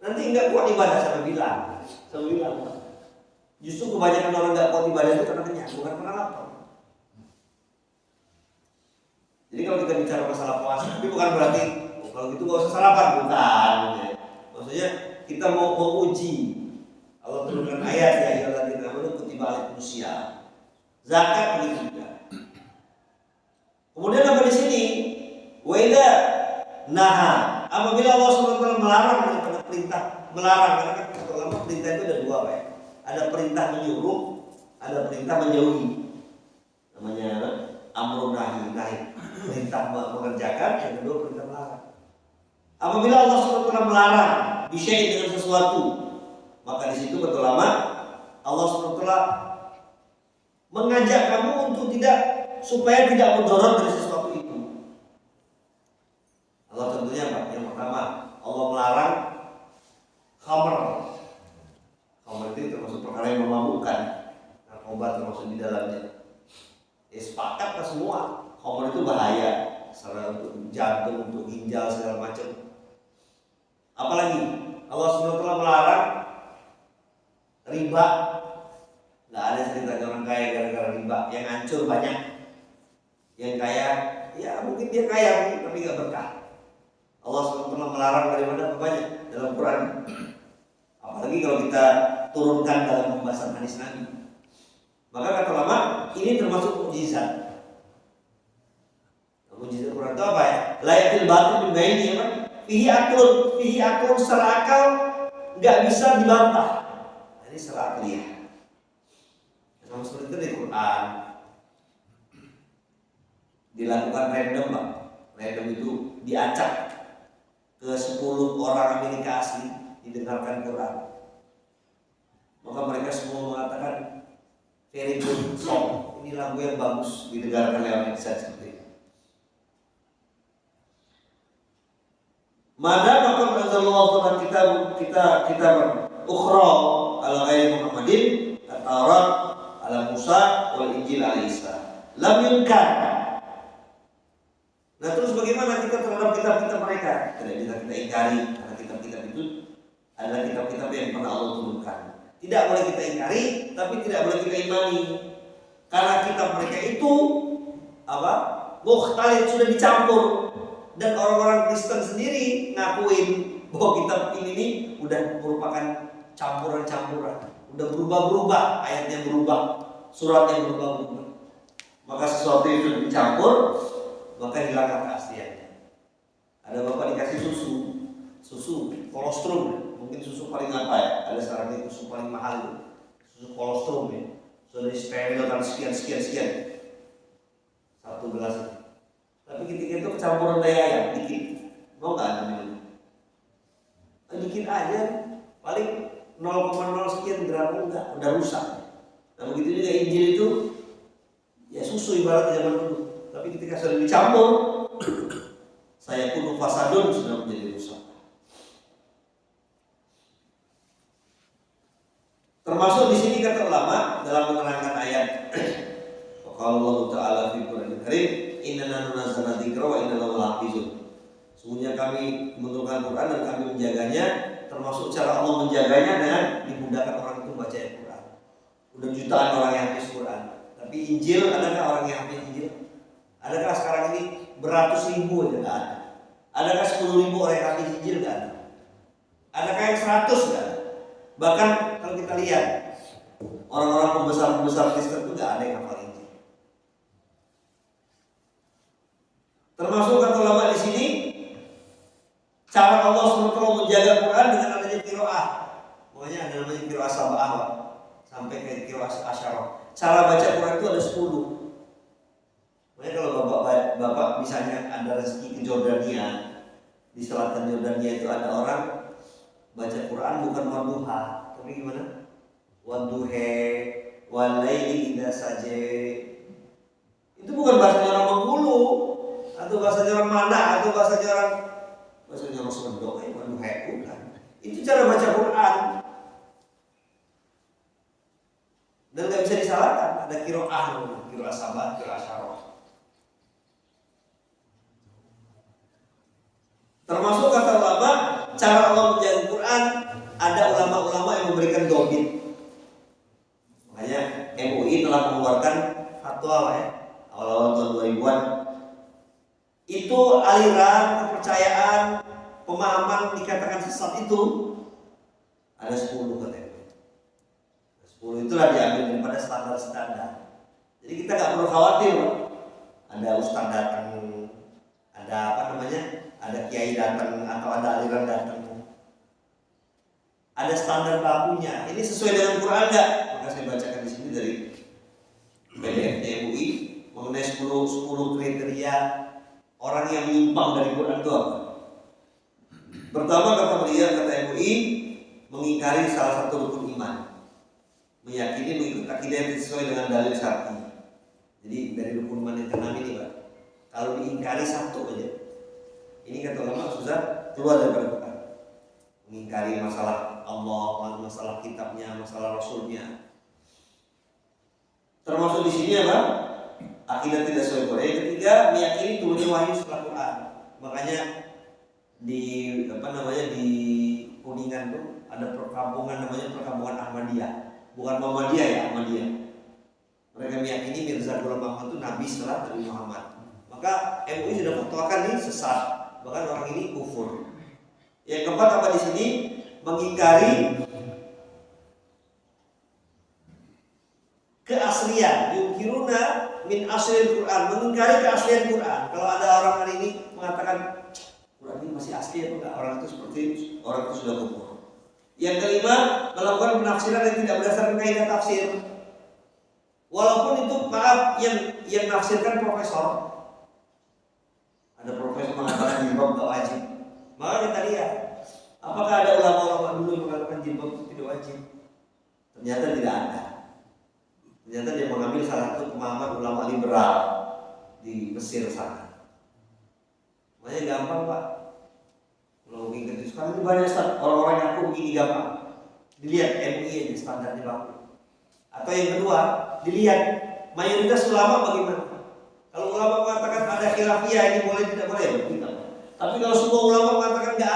A: nanti nggak kuat ibadah sama bilang. Justru kebanyakan orang nggak kuat ibadah itu karena kenyang, bukan karena lapar. Jadi kalau kita bicara masalah puasa, tapi bukan berarti kalau gitu nggak usah sarapan, bukan. Maksudnya kita mau uji. Allah turunkan ayat ya ayyuhalladzina amanu kutiba alaikumusiyam. Zakat begitu juga. Kemudian apa di sini? Wa idza naha, apabila Allah SWT melarang daripada perintah melarang, karena kan ulama perintah itu ada dua Pak ya. Ada perintah menyuruh, ada perintah menjauhi. Namanya amrun nahi. Perintah mengerjakan, yang kedua perintah melarang. Apabila Allah SWT melarang bisyai dengan sesuatu, maka di situ betul lama Allah SWT mengajak kamu untuk supaya tidak mudorot dari sesuatu itu. Allah tentunya Pak, yang pertama Allah melarang khamr. Khamr itu termasuk perkara yang memabukkan, narkoba termasuk di dalamnya. Sepakat semua, khamr itu bahaya, secara untuk jantung, untuk ginjal segala macam. Apalagi Allah SWT melarang riba. Nggak ada ceritanya orang kaya gara-gara riba, yang hancur banyak. Yang kaya, ya mungkin dia kaya tapi nggak berkah. Allah SWT melarang daripada banyak dalam Quran. Apalagi kalau kita turunkan dalam pembahasan hadis Nabi. Maka kata ulama, ini termasuk mukjizat. Mukjizat Quran itu apa ya? Layatil batil bin baini ya kan? Fihi aklun secara akal nggak bisa dibantah. Ini secara akliah. Sama seperti itu di Quran dilakukan random Pak. Random itu diacak ke 10 orang Amerika asli didengarkan Quran. Maka mereka semua mengatakan very good song. Ini lagu yang bagus didengarkan lewat headset seperti itu. Maka Allah kita ukhra ala ghairi Muhammadin Taurat ala Musa wal Injil ala Isa lam yunkar. Nah terus bagaimana kita terhadap kitab-kitab mereka? Tidak bisa kita ingkari karena kitab-kitab itu adalah kitab-kitab yang pernah Allah turunkan. Tidak boleh kita ingkari, tapi tidak boleh kita imani. Karena kitab mereka itu mukhtalif, sudah dicampur. Dan orang-orang Kristen sendiri ngakuin bahwa kitab ini udah merupakan campuran-campuran, udah berubah-berubah, ayatnya berubah, suratnya berubah-berubah. Maka sesuatu itu dicampur, maka hilang keasliannya. Ada bapak dikasih susu kolostrum, mungkin susu paling apa ya? Ada sekarang itu susu paling mahal itu, susu kolostrum ya, sudah disterilkan sekian, satu gelas. Tapi ketika itu kecampuran tai ayam dikit, mau nggak ada minum? Dikit aja, paling 0,0 sekian gram udah rusak. Nah begitu juga Injil itu ya susu ibarat zaman dulu. Tapi ketika sudah dicampur, saya kuno fasadun sudah menjadi rusak. Termasuk di sini kata ulama dalam menerangkan ayat Allah Ta'ala fi Qur'anil Karim, inna nazzalna dzikra wa inna lahu lahafizun. Sesungguhnya kami menurunkan Quran dan kami menjaganya, termasuk cara Allah menjaganya dengan dimudahkan orang itu baca Al-Quran. Udah jutaan orang yang hafiz Quran. Tapi Injil, adakah orang yang hafiz Injil? Adakah sekarang ini beratus ribu aja nggak ada? Adakah 10.000 orang yang hafiz Injil? Nggak ada. Adakah yang 100? Nggak ada. Bahkan kalau kita lihat orang-orang pembesar Kristen itu nggak ada yang hafal Injil. Termasuk kata ulama di sini, cara Allah SWT menjaga Quran dengan adanya qiraah. Pokoknya ada namanya qiraah sab'ah sampai ke qiraah asyarah. Cara baca Quran itu ada 10. Makanya kalau bapak misalnya ada rezeki ke Jordania, di selatan Jordania itu ada orang baca Quran bukan wadduha, tapi gimana? Wadduhe, walaili idza saje. Itu bukan bahasa orang Bengkulu, atau bahasa orang Mana, atau bahasa orang Sunda, wadduhe bukan. Itu cara baca Quran. Dan nggak bisa disalahkan, ada qiraah sabah, qiraah asyarah. Termasuk kata ulama, cara Allah menjaga Quran, ada ulama-ulama yang memberikan dobit. Makanya MUI telah mengeluarkan fatwa awal-awal tahun 2000-an. Itu aliran, kepercayaan, pemahaman dikatakan sesat itu ada 10 katanya. 10 itulah diambil daripada standar-standar. Jadi kita nggak perlu khawatir, ada ustaz datang, ada kiai datang atau ada aliran datang. Ada standar bakunya. Ini sesuai dengan Quran nggak? Maka saya bacakan di sini dari PDF MUI mengenai 10 kriteria orang yang menyimpang dari Quran itu apa? Pertama kata MUI, mengingkari salah satu rukun iman, meyakini mengikut akidah yang sesuai dengan dalil syar'i. Jadi dari rukun iman yang keenam ini, Pak, kalau diingkari satu aja, ini kata ulama sudah keluar daripada Quran. Mengingkari masalah Allah, masalah kitabnya, masalah rasulnya. Termasuk di sini apa? Akidah tidak sesuai Quran. Yang ketiga, meyakini turunnya wahyu setelah Quran. Makanya di Kuningan tuh ada perkampungan namanya perkampungan Ahmadiyah. Bukan Muhammadiyah ya, Ahmadiyah. Mereka meyakini Mirza Ghulam Ahmad itu nabi setelah Nabi Muhammad. Maka MUI sudah fatwakan ini sesat, bahkan orang ini kufur. Yang keempat apa di sini? Mengingkari keaslian, yukiruna min aslil Quran, mengingkari keaslian Quran. Kalau ada orang hari ini mengatakan Quran ini masih asli atau enggak, orang itu seperti orang itu sudah kufur. Yang kelima, melakukan penafsiran yang tidak berdasarkan kaidah tafsir. Walaupun itu yang nafsirkan profesor. Ada profesor mengatakan jilbab tidak wajib. Maka kita lihat, apakah ada ulama-ulama dulu yang mengatakan jilbab itu tidak wajib? Ternyata tidak ada. Ternyata dia mengambil salah satu pemahaman ulama liberal di Mesir sana. Makanya gampang, Pak. Kalau mungkin gitu sekarang ini banyak orang-orang yang aku begini gampang. Dilihat MUI aja standarnya baku. Atau yang kedua, dilihat mayoritas ulama bagaimana. Kalau ulama mengatakan ada khilafiyah ini boleh tidak boleh, begitu. Tapi kalau semua ulama mengatakan nggak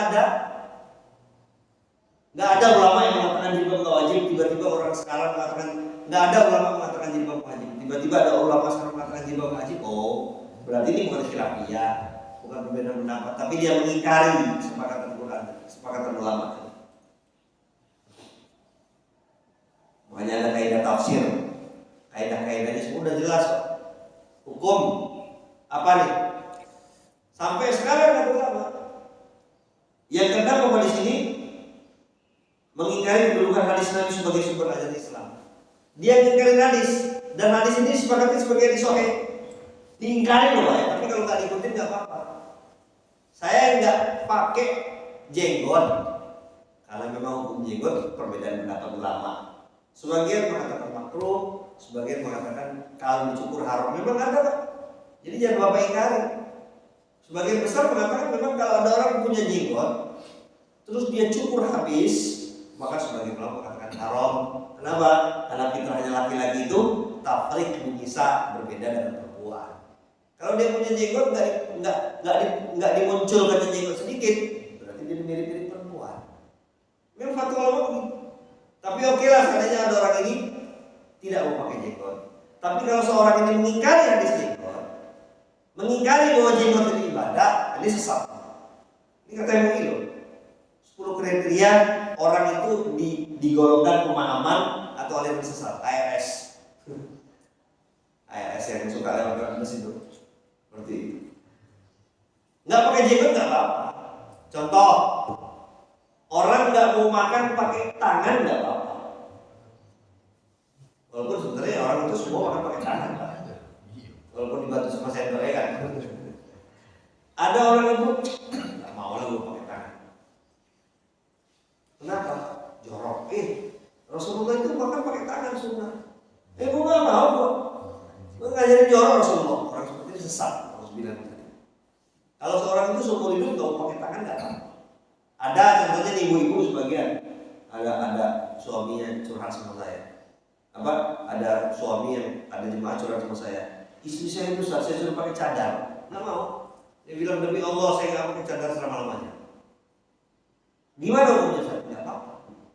A: ada ulama yang mengatakan jilbab nggak wajib, tiba-tiba orang sekarang mengatakan nggak ada ulama mengatakan jilbab wajib, tiba-tiba ada ulama sekarang mengatakan jilbab wajib. Oh, berarti ini bukan khilafiyah, bukan perbedaan pendapat, tapi dia mengingkari kesepakatan Quran, kesepakatan ulama. Makanya ada kaidah tafsir, kaidah-kaidahnya semua udah jelas. Hukum apa nih? Sampai sekarang ada ulama. Yang keenam apa di sini? Mengingkari kedudukan hadis Nabi sebagai sumber ajaran Islam. Dia mengingkari hadis, dan hadis ini sepakati sebagai hadis sahih. Diingkari loh ya, tapi kalau nggak diikutin nggak apa-apa. Saya nggak pakai jenggot, karena memang hukum jenggot perbedaan pendapat ulama. Sebagian mengatakan makruh, sebagian mengatakan kalau dicukur haram. Memang ada Pak. Jadi jangan Bapak ingkari. Sebagian besar mengatakan memang kalau ada orang punya jenggot, terus dia cukur habis, maka sebagian ulama mengatakan haram. Kenapa? Karena fitrahnya laki-laki itu tafrik bisa berbeda dengan perempuan. Kalau dia punya jenggot nggak dimunculkan jenggot sedikit, berarti dia mirip-mirip perempuan. Memang fatwa ulama begitu. Tapi oke lah, seandainya ada orang ini tidak mau pakai jenggot. Tapi kalau seorang ini mengingkari hadis jenggot, mengingkari bahwa jenggot itu ibadah, ini sesat. Ini kata MUI loh. 10 kriteria orang itu digolongkan pemahaman atau aliran sesat, ARS. ARS yang suka lewat bus itu. Seperti itu. Nggak pakai jenggot nggak apa-apa. Contoh, orang nggak mau makan pakai tangan nggak apa-apa. Walaupun sebenarnya orang itu semua makan pakai tangan, Pak. Walaupun dibantu sama sendok ya kan. Ada orang itu nggak mau lah gue pakai tangan. Kenapa? Jorok. Rasulullah itu makan pakai tangan sunnah. Gue nggak mau kok. Gue ngajarin jorok Rasulullah. Orang seperti ini sesat. Harus bilang tadi. Kalau seorang itu seumur hidup nggak mau pakai tangan nggak apa. Ada contohnya ibu-ibu sebagian. Ada suaminya curhat sama saya. Ada suami yang ada jemaah curhat sama saya. Istri saya itu saya suruh pakai cadar, nggak mau. Dia bilang demi Allah saya nggak pakai cadar selama-lamanya. Gimana hukumnya saya? Nggak apa-apa.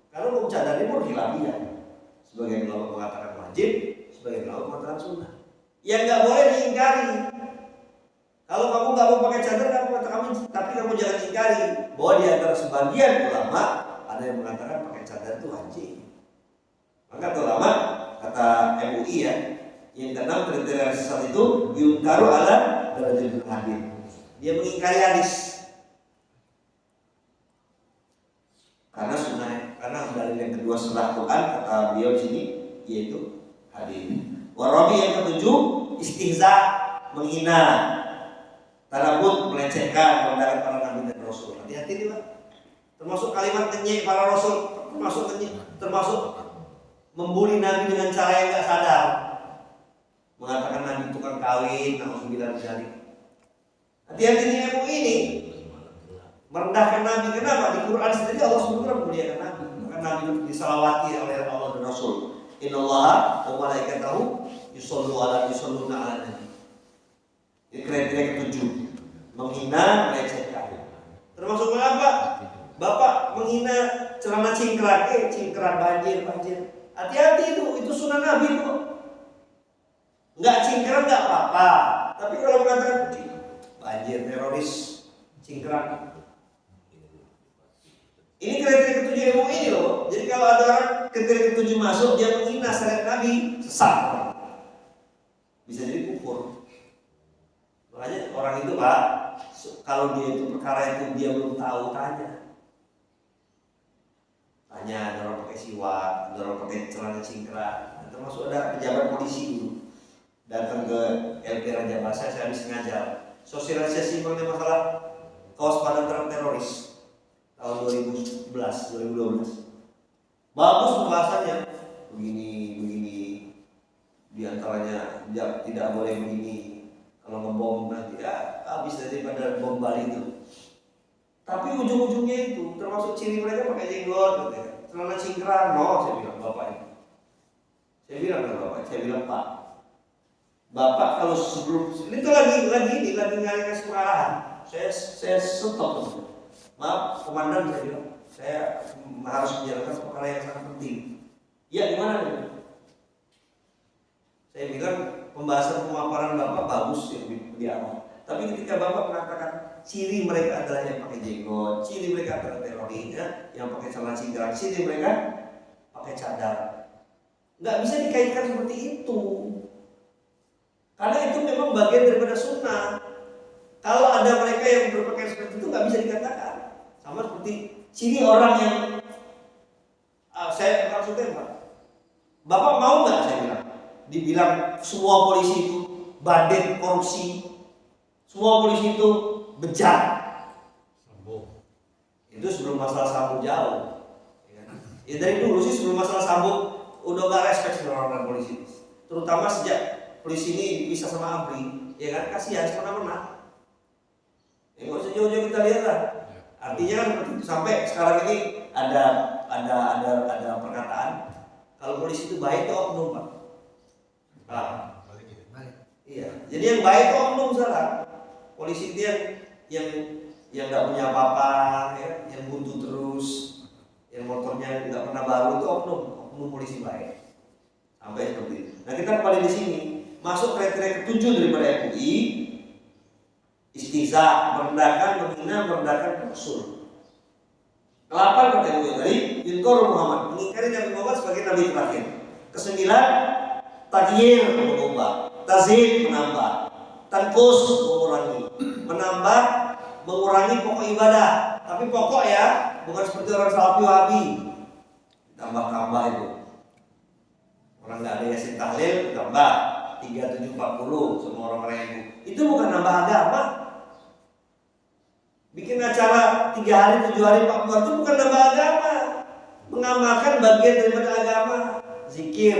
A: Kalau hukum cadar ini pun khilafiyah. Sebagian ulama mengatakan wajib, sebagian ulama mengatakan sunnah. Yang nggak boleh diingkari. Kalau kamu nggak mau pakai cadar, tapi kamu jangan ingkari bahwa di antara sebagian ulama ada yang mengatakan pakai cadar itu wajib. Maka ulama kata MUI ya. Yang keenam kriteria sesat itu yungkaru ala darajatul hadis. Dia mengingkari hadis. Karena sunnah, karena dalil yang kedua setelah Quran kata beliau di sini yaitu hadis. Warabi yang ketujuh istihza, menghina, tanabut, melecehkan, merendahkan para nabi dan rasul. Hati-hati nih Pak. Termasuk kalimat ngenyek para rasul, termasuk membuli nabi dengan cara yang enggak sadar. Mengatakan nabi tukang kawin, nauzubillah min dzalik. Hati-hati nih MUI ini. Merendahkan nabi, kenapa? Di Quran sendiri Allah SWT memuliakan nabi. Maka nabi disalawati oleh Allah dan Rasul. Innallaha wa malaikatahu yusholluna ala nabi. Ini kriteria ketujuh. Menghina, melecehkan. Termasuk apa? Bapak menghina celana cingkrang, banjir. Hati-hati itu sunnah nabi itu. Nggak cingkrang nggak apa-apa, tapi kalau mengatakan banjir, teroris, cingkrang, ini kriteria ketujuh MUI ini loh. Jadi kalau ada orang kriteria ketujuh masuk, dia menghina syariat Nabi, sesat. Bisa jadi kufur. Makanya orang itu Pak, kalau dia itu perkara itu dia belum tahu, tanya ada orang pakai siwak, ada orang pakai celana cingkrang, termasuk ada pejabat polisi dulu. Datang ke LP Raja Basa, saya habis ngajar sosialisasi mengenai masalah kewaspadaan terhadap teroris tahun 2012. Bagus pembahasannya, begini, diantaranya tidak boleh begini, kalau ngebom nanti habis daripada bom Bali itu. Tapi ujung-ujungnya itu termasuk ciri mereka pakai jenggot, celana cingkrang, saya bilang bapak ini. Saya bilang Pak. Bapak kalau sebelum ini tuh lagi ngasih pengarahan, saya stop. Maaf komandan, saya bilang saya harus menjalankan perkara yang sangat penting. Ya gimana nih? Saya bilang pembahasan pemaparan Bapak bagus ya di awal. Tapi ketika Bapak mengatakan ciri mereka adalah yang pakai jenggot, ciri mereka adalah teroris, yang pakai celana cingkrang, ciri mereka pakai cadar, nggak bisa dikaitkan seperti itu. Karena itu memang bagian daripada sunnah. Kalau ada mereka yang berpakaian seperti itu nggak bisa dikatakan. Sama seperti ciri orang yang saya maksudnya Pak. Bapak mau nggak saya bilang? Dibilang semua polisi itu bandit, korupsi, semua polisi itu bejat. Itu sebelum masalah Sambo jauh. Ya dari dulu sih sebelum masalah Sambo udah gak respect sama orang polisi. Terutama sejak polisi ini dipisah sama ABRI, ya kan, kasihan semena-mena. Nggak usah jauh-jauh kita lihat lah. Artinya kan seperti itu. Sampai sekarang ini ada perkataan kalau polisi itu baik itu oknum, Pak. Nah, iya. Jadi yang baik itu oknum sekarang. Polisi itu yang nggak punya apa-apa, ya, yang buntu terus, yang motornya nggak pernah baru itu oknum polisi baik. Sampai seperti itu. Nah kita kembali di sini masuk kriteria ketujuh daripada MUI, istihza, merendahkan, menghina, merendahkan Rasul. Ke-8 kata MUI tadi, yunkur Muhammad, mengingkari Nabi Muhammad sebagai nabi terakhir. Ke-9, taghyir, mengubah, tazid, menambah, tankus, mengurangi, menambah, mengurangi pokok ibadah. Tapi pokok ya, bukan seperti orang Salafi Wahabi, tambah-tambah itu. Orang nggak ada yasin tahlil, tambah 3740 semua orang 1000. Itu bukan nambah agama. Bikin acara 3 hari, 7 hari, 40 hari itu bukan nambah agama. Mengamalkan bagian daripada agama. Zikir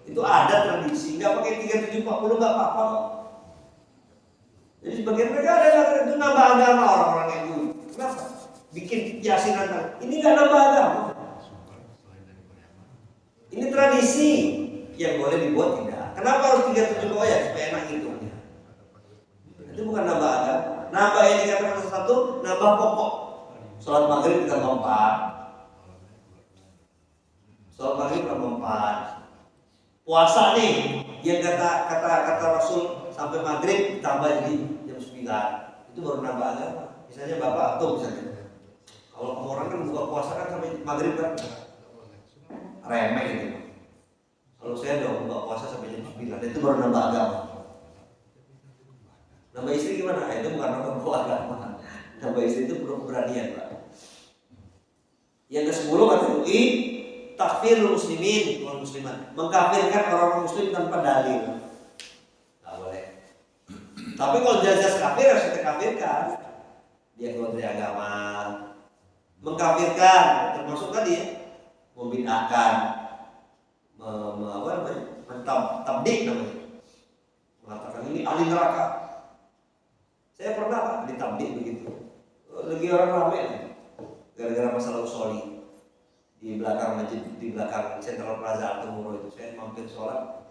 A: itu ada tradisi, nggak pakai 3740 nggak apa-apa kok. Jadi sebagian mereka ada itu nambah agama orang-orang yang dulu. Kenapa? Bikin yasinan ini nggak nambah agama. Ini tradisi yang boleh dibuat tidak. Kenapa harus 37 koyak supaya enak hitungnya? Itu bukan nambah agama. Nambah yang dikatakan satu, nambah pokok. Sholat maghrib ditambah 4. Sholat maghrib ditambah 4. Puasa nih, yang kata Rasul sampai maghrib tambah jadi jam 9. Itu baru nambah agama. Misalnya bapak atau misalnya, kalau orang kan buka puasa kan sampai maghrib kan remeh gitu. Kalau saya udah buka puasa sampai jam 9, itu baru nambah agama. Nambah istri gimana? Itu bukan nambah agama. Nambah istri itu perlu keberanian, Pak. Yang ke-10 kata MUI, takfirul muslimin wal muslimat, mengkafirkan orang muslim tanpa dalil. Nggak boleh. Tapi kalau jelas kafir harus kita kafirkan. Dia keluar dari agama. Mengkafirkan termasuk tadi ya, membid'ahkan, tabdik namanya. Mengatakan ini ahli neraka. Saya pernah Pak ditabdik begitu. Lagi orang ramai gara-gara masalah usoli di belakang masjid, di belakang Central Plaza Temuro itu. Saya mampir sholat.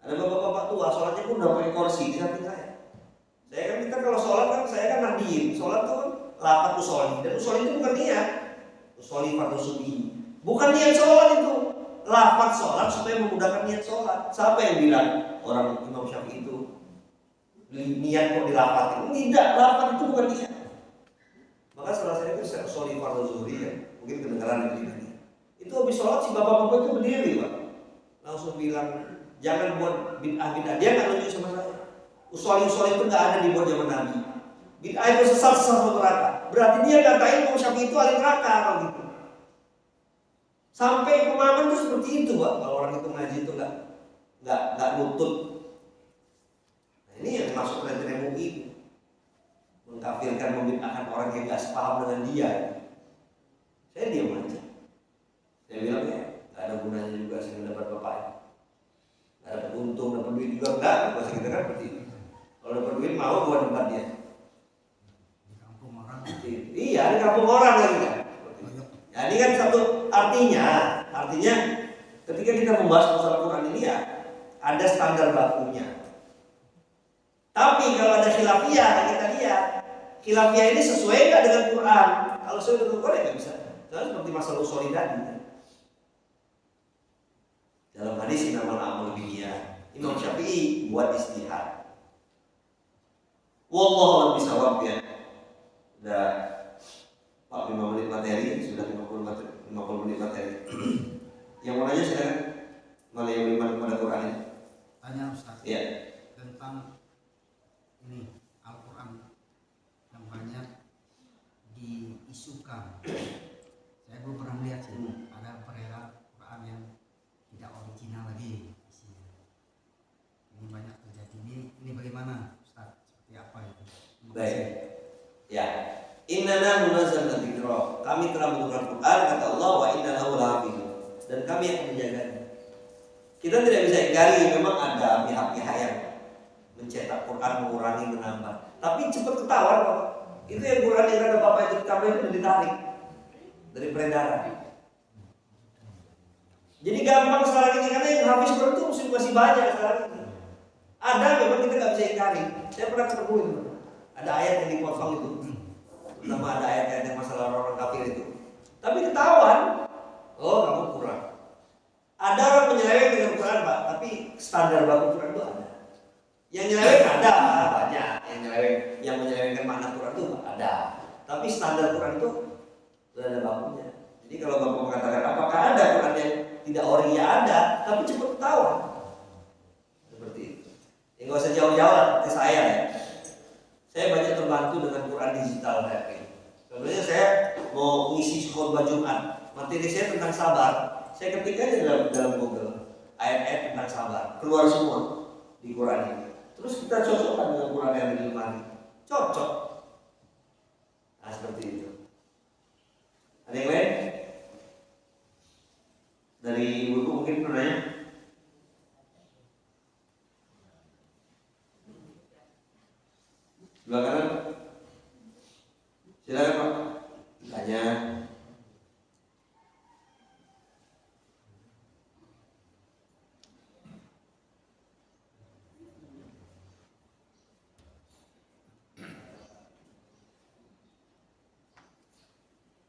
A: Ada bapak-bapak tua, sholatnya pun udah pakai kursi di samping saya. Saya kan kita kalau sholat kan saya kan nahdien. Sholat tuh kan lafaz usoli, dan usoli itu bukan niat. Usoli fardu subuh. Bukan niat sholat itu. Lafaz sholat supaya memudahkan niat sholat. Siapa yang bilang orang Imam Syafi'i itu niat kok dilapatin? Tidak, lafaz itu bukan niat. Maka setelah saya itu usoli fardu zuhri ya, mungkin kedengaran itu tadi. Itu habis sholat si bapak-bapak itu berdiri Pak, langsung bilang jangan buat bid'ah. Dia nggak nunjuk sama saya. Usoli itu nggak ada dibuat zaman Nabi. Bid'ah itu sesat neraka. Berarti dia ngatain Imam Syafi'i itu ahli neraka kalau gitu. Sampai pemahaman itu seperti itu Pak. Kalau orang itu ngaji itu nggak nutut. Nah, ini yang masuk kriteria MUI, mengkafirkan, membid'ahkan orang yang nggak sepaham dengan dia. Saya diam aja. Saya bilang ya nggak ada gunanya juga saya mendapat bapaknya. Nggak dapat untung, dapat duit juga enggak. Bahasa kita kan seperti itu. Kalau dapat duit mau buat tempat dia.
B: Di kampung orang.
A: Iya di kampung orang lagi kan. Ya, ini kan satu artinya ketika kita membahas masalah Quran ini ya ada standar bakunya. Tapi kalau ada khilafiyah, kita lihat khilafiyah ini sesuai nggak dengan Quran. Kalau sesuai dengan Quran nggak bisa. Karena seperti masalah usoli tadi. Dalam hadis innamal a'malu binniyat, Imam Syafi'i buat istihad. Wallahu a'lam bishawab ya. Udah 45 menit materi, sudah 50 menit materi. Yang mau nanya silakan. Mana yang beriman kepada Quran ini?
B: Tanya Ustaz.
A: Iya.
B: Tentang ini Al-Quran yang banyak diisukan. Saya belum pernah melihat sih. Ada perera Quran yang tidak original lagi isinya. Ini banyak terjadi. Ini bagaimana Ustaz? Seperti apa itu?
A: Baik. Ya. Innana nunazzalna dzikra. Kami telah menurunkan Quran kata Allah wa inna lahu lahafizun. Dan kami akan menjaganya. Kita tidak bisa ingkari memang ada pihak-pihak yang mencetak Quran, mengurangi, menambah. Tapi cepat ketahuan kok. Itu yang Quran yang ada Bapak itu tambah itu ditarik dari peredaran. Jadi gampang sekarang ini karena yang habis Quran itu masih banyak sekarang ini. Ada memang kita nggak bisa ingkari. Saya pernah ketemu itu. Ada ayat yang dipotong itu. Nama ada ayat-ayat yang masalah orang kafir itu. Tapi ketahuan, oh kamu kurang. Ada orang menyeleweng dengan Quran Pak, tapi standar baku Quran itu ada. Yang nyeleweng ada banyak, yang menyelewengkan makna Quran itu ada. Tapi standar Quran itu sudah ada bakunya. Jadi kalau Bapak mengatakan apakah ada Quran yang tidak ori, ya ada, tapi cepat ketahuan. Seperti itu. Ya nggak usah jauh-jauh seperti saya ya. Saya banyak terbantu dengan Quran digital kayak ini. Sebenarnya saya mau mengisi khotbah Jumat, materi saya tentang sabar. Saya ketik aja dalam Google ayat-ayat tentang sabar, keluar semua di Quran ini. Terus kita cocokkan dengan Quran yang ada di lemari, cocok. Nah seperti itu. Ada yang lain? Dari ibu mungkin pertanyaan? Sebelah kanan. Silakan Pak. Tanya.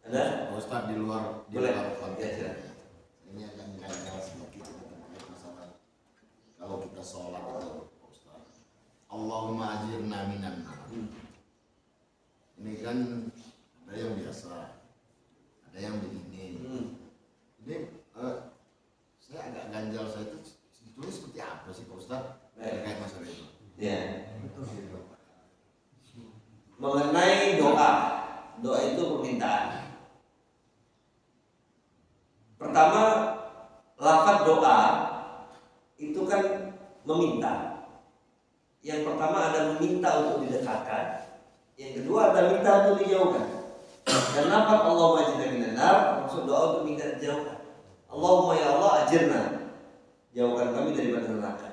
A: Ada?
C: Ustaz di luar konteks
A: ya.
C: Ini akan gagal sedikit terkait masalah kalau kita sholat itu Ustaz. Allahumma ajirna minan nar. Ini kan ada yang biasa, ada yang begini. Ini saya agak ganjal, saya itu sebetulnya seperti apa sih Pak Ustaz terkait masalah itu?
A: Ya. Mengenai doa, doa itu permintaan. Pertama, lafaz doa itu kan meminta. Yang pertama ada meminta untuk didekatkan, yang kedua ada minta untuk dijauhkan. Dan lafaz Allahumma ajirna minan nar maksud doa untuk minta dijauhkan. Allahumma ya Allah ajirna, jauhkan kami daripada neraka.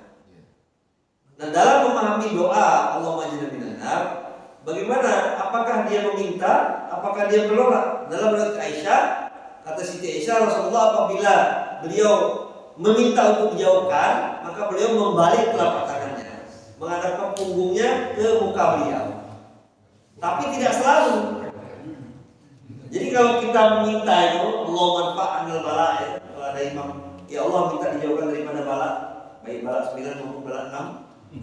A: Nah dalam memahami doa Allahumma ajirna minan nar, bagaimana? Apakah dia meminta? Apakah dia menolak? Dalam riwayat Aisyah, kata Siti Aisyah, Rasulullah apabila beliau meminta untuk dijauhkan, maka beliau membalik telapak tangannya, menghadapkan punggungnya ke muka beliau. Tapi tidak selalu. Jadi kalau kita meminta itu, Allah manfa'anil bala, kalau ada imam, ya Allah minta dijauhkan daripada bala, baik bala 9 maupun bala 6.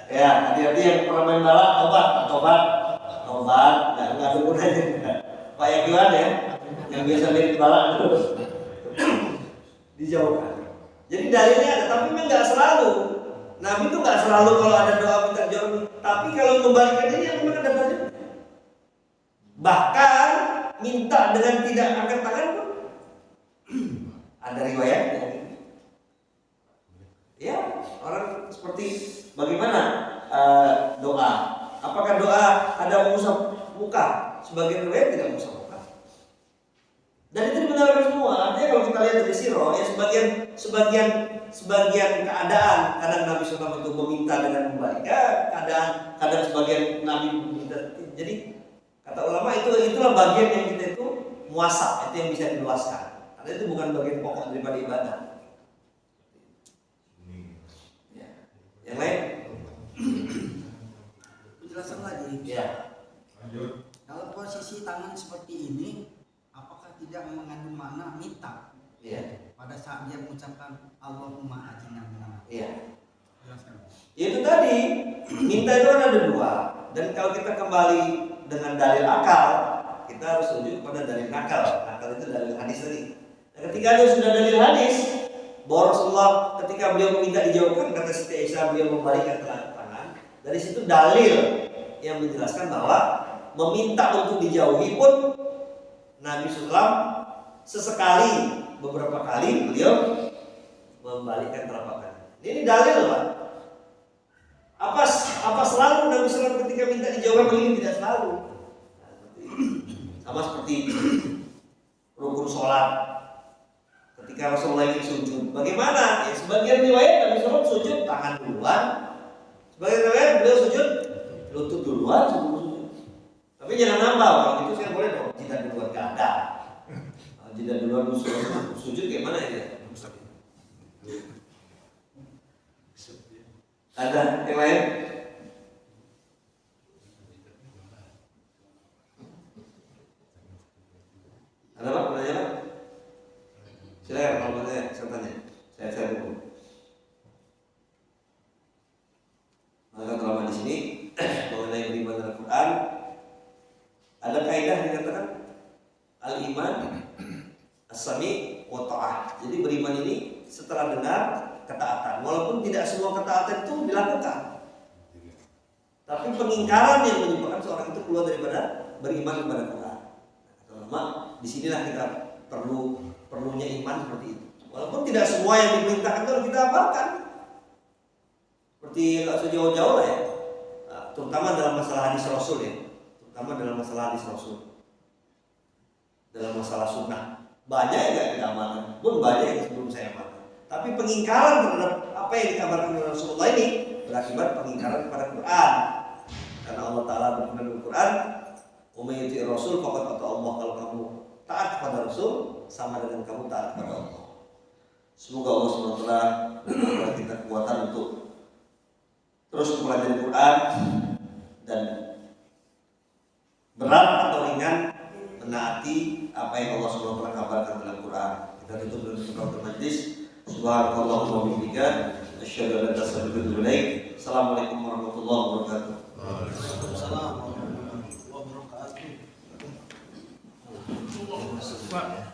A: Ya, hati-hati yang pernah main bala, tobat, nggak ada gunanya. Pak Yakiwan ya, yang biasa mirip bala terus dijauhkan. Jadi dalilnya ada, tapi memang nggak selalu. Nabi itu nggak selalu kalau ada doa minta jauh, tapi kalau membalikkan ini yang memang ada dalilnya. Bahkan minta dengan tidak angkat tangan pun ada riwayatnya. Ya, orang seperti bagaimana doa? Apakah doa ada mengusap muka? Sebagian riwayat tidak mengusap muka. Dan itu dibenarkan semua. Artinya kalau kita lihat dari sirah, ya sebagian keadaan kadang Nabi SAW itu meminta dengan membalikkan, kadang sebagian Nabi meminta. Jadi kata ulama itulah bagian yang kita itu muasab, itu yang bisa diluaskan. Karena itu bukan bagian pokok daripada ibadah. Ya. Yang lain?
B: Penjelasan lagi.
A: Ya.
D: Lanjut.
B: Dalam posisi tangan seperti ini, apakah tidak mengandung makna minta?
A: Iya.
B: Pada saat dia mengucapkan Allahumma ajirna minan nar.
A: Iya.
B: Jelaskan.
A: Itu tadi minta itu kan ada dua. Dan kalau kita kembali dengan dalil akal, kita harus rujuk pada dalil nakal. Nakal itu dalil hadis tadi. Nah, ketika ada sudah dalil hadis bahwa Rasulullah ketika beliau meminta dijauhkan, kata Siti Aisyah beliau membalikkan telapak tangan. Dari situ dalil yang menjelaskan bahwa meminta untuk dijauhi pun Nabi SAW sesekali, beberapa kali beliau membalikkan telapak tangan. Ini dalil Pak. Apa selalu Nabi SAW ketika minta dijauhkan begini? Tidak selalu. Sama seperti rukun sholat. Ketika ketika Rasulullah ingin sujud, bagaimana? Ya, sebagian riwayat Nabi SAW sujud tangan duluan, sebagian riwayat beliau sujud lutut duluan sebelum sujud. Tapi jangan nambah, kalau gitu saya boleh dong jidat duluan, gak ada. Jidat duluan sujud kayak mana ya? Ada yang lain? Ada Pak? Menanya Pak? Silakan kalau mau saya tanya. Saya dulu. Maka kalau di sini mengenai beriman dengan Al-Quran, ada kaidah dikatakan al-iman as-sami wa ta'ah. Jadi beriman ini setelah dengar ketaatan, walaupun tidak semua ketaatan itu dilakukan. Tapi pengingkaran yang menyebabkan seorang itu keluar daripada beriman kepada Quran. Nah, disinilah kita perlunya iman seperti itu. Walaupun tidak semua yang diperintahkan itu kita amalkan. Seperti nggak sejauh-jauh lah ya. Nah, terutama dalam masalah hadis Rasul ya. Terutama dalam masalah hadis Rasul. Dalam masalah sunnah. Banyak yang nggak kita amalkan. Pun banyak yang sebelum saya amalkan. Tapi pengingkaran terhadap apa yang dikabarkan oleh Rasulullah ini berakibat pengingkaran kepada Quran. Karena Allah Ta'ala berfirman dalam Quran, "Umayyati Rasul faqad ata Allah." Kalau kamu taat kepada Rasul, sama dengan kamu taat kepada Allah. Semoga Allah SWT memberikan kita kekuatan untuk terus mempelajari Quran dan berat atau ringan menaati apa yang Allah SWT kabarkan dalam Quran. Kita tutup dengan kafaratul majlis. Subhanallah wa bihamdihi, asyhadu an la ilaha illa anta. Assalamualaikum warahmatullahi wabarakatuh.
B: Waalaikumsalam warahmatullahi wabarakatuh.
D: Pak,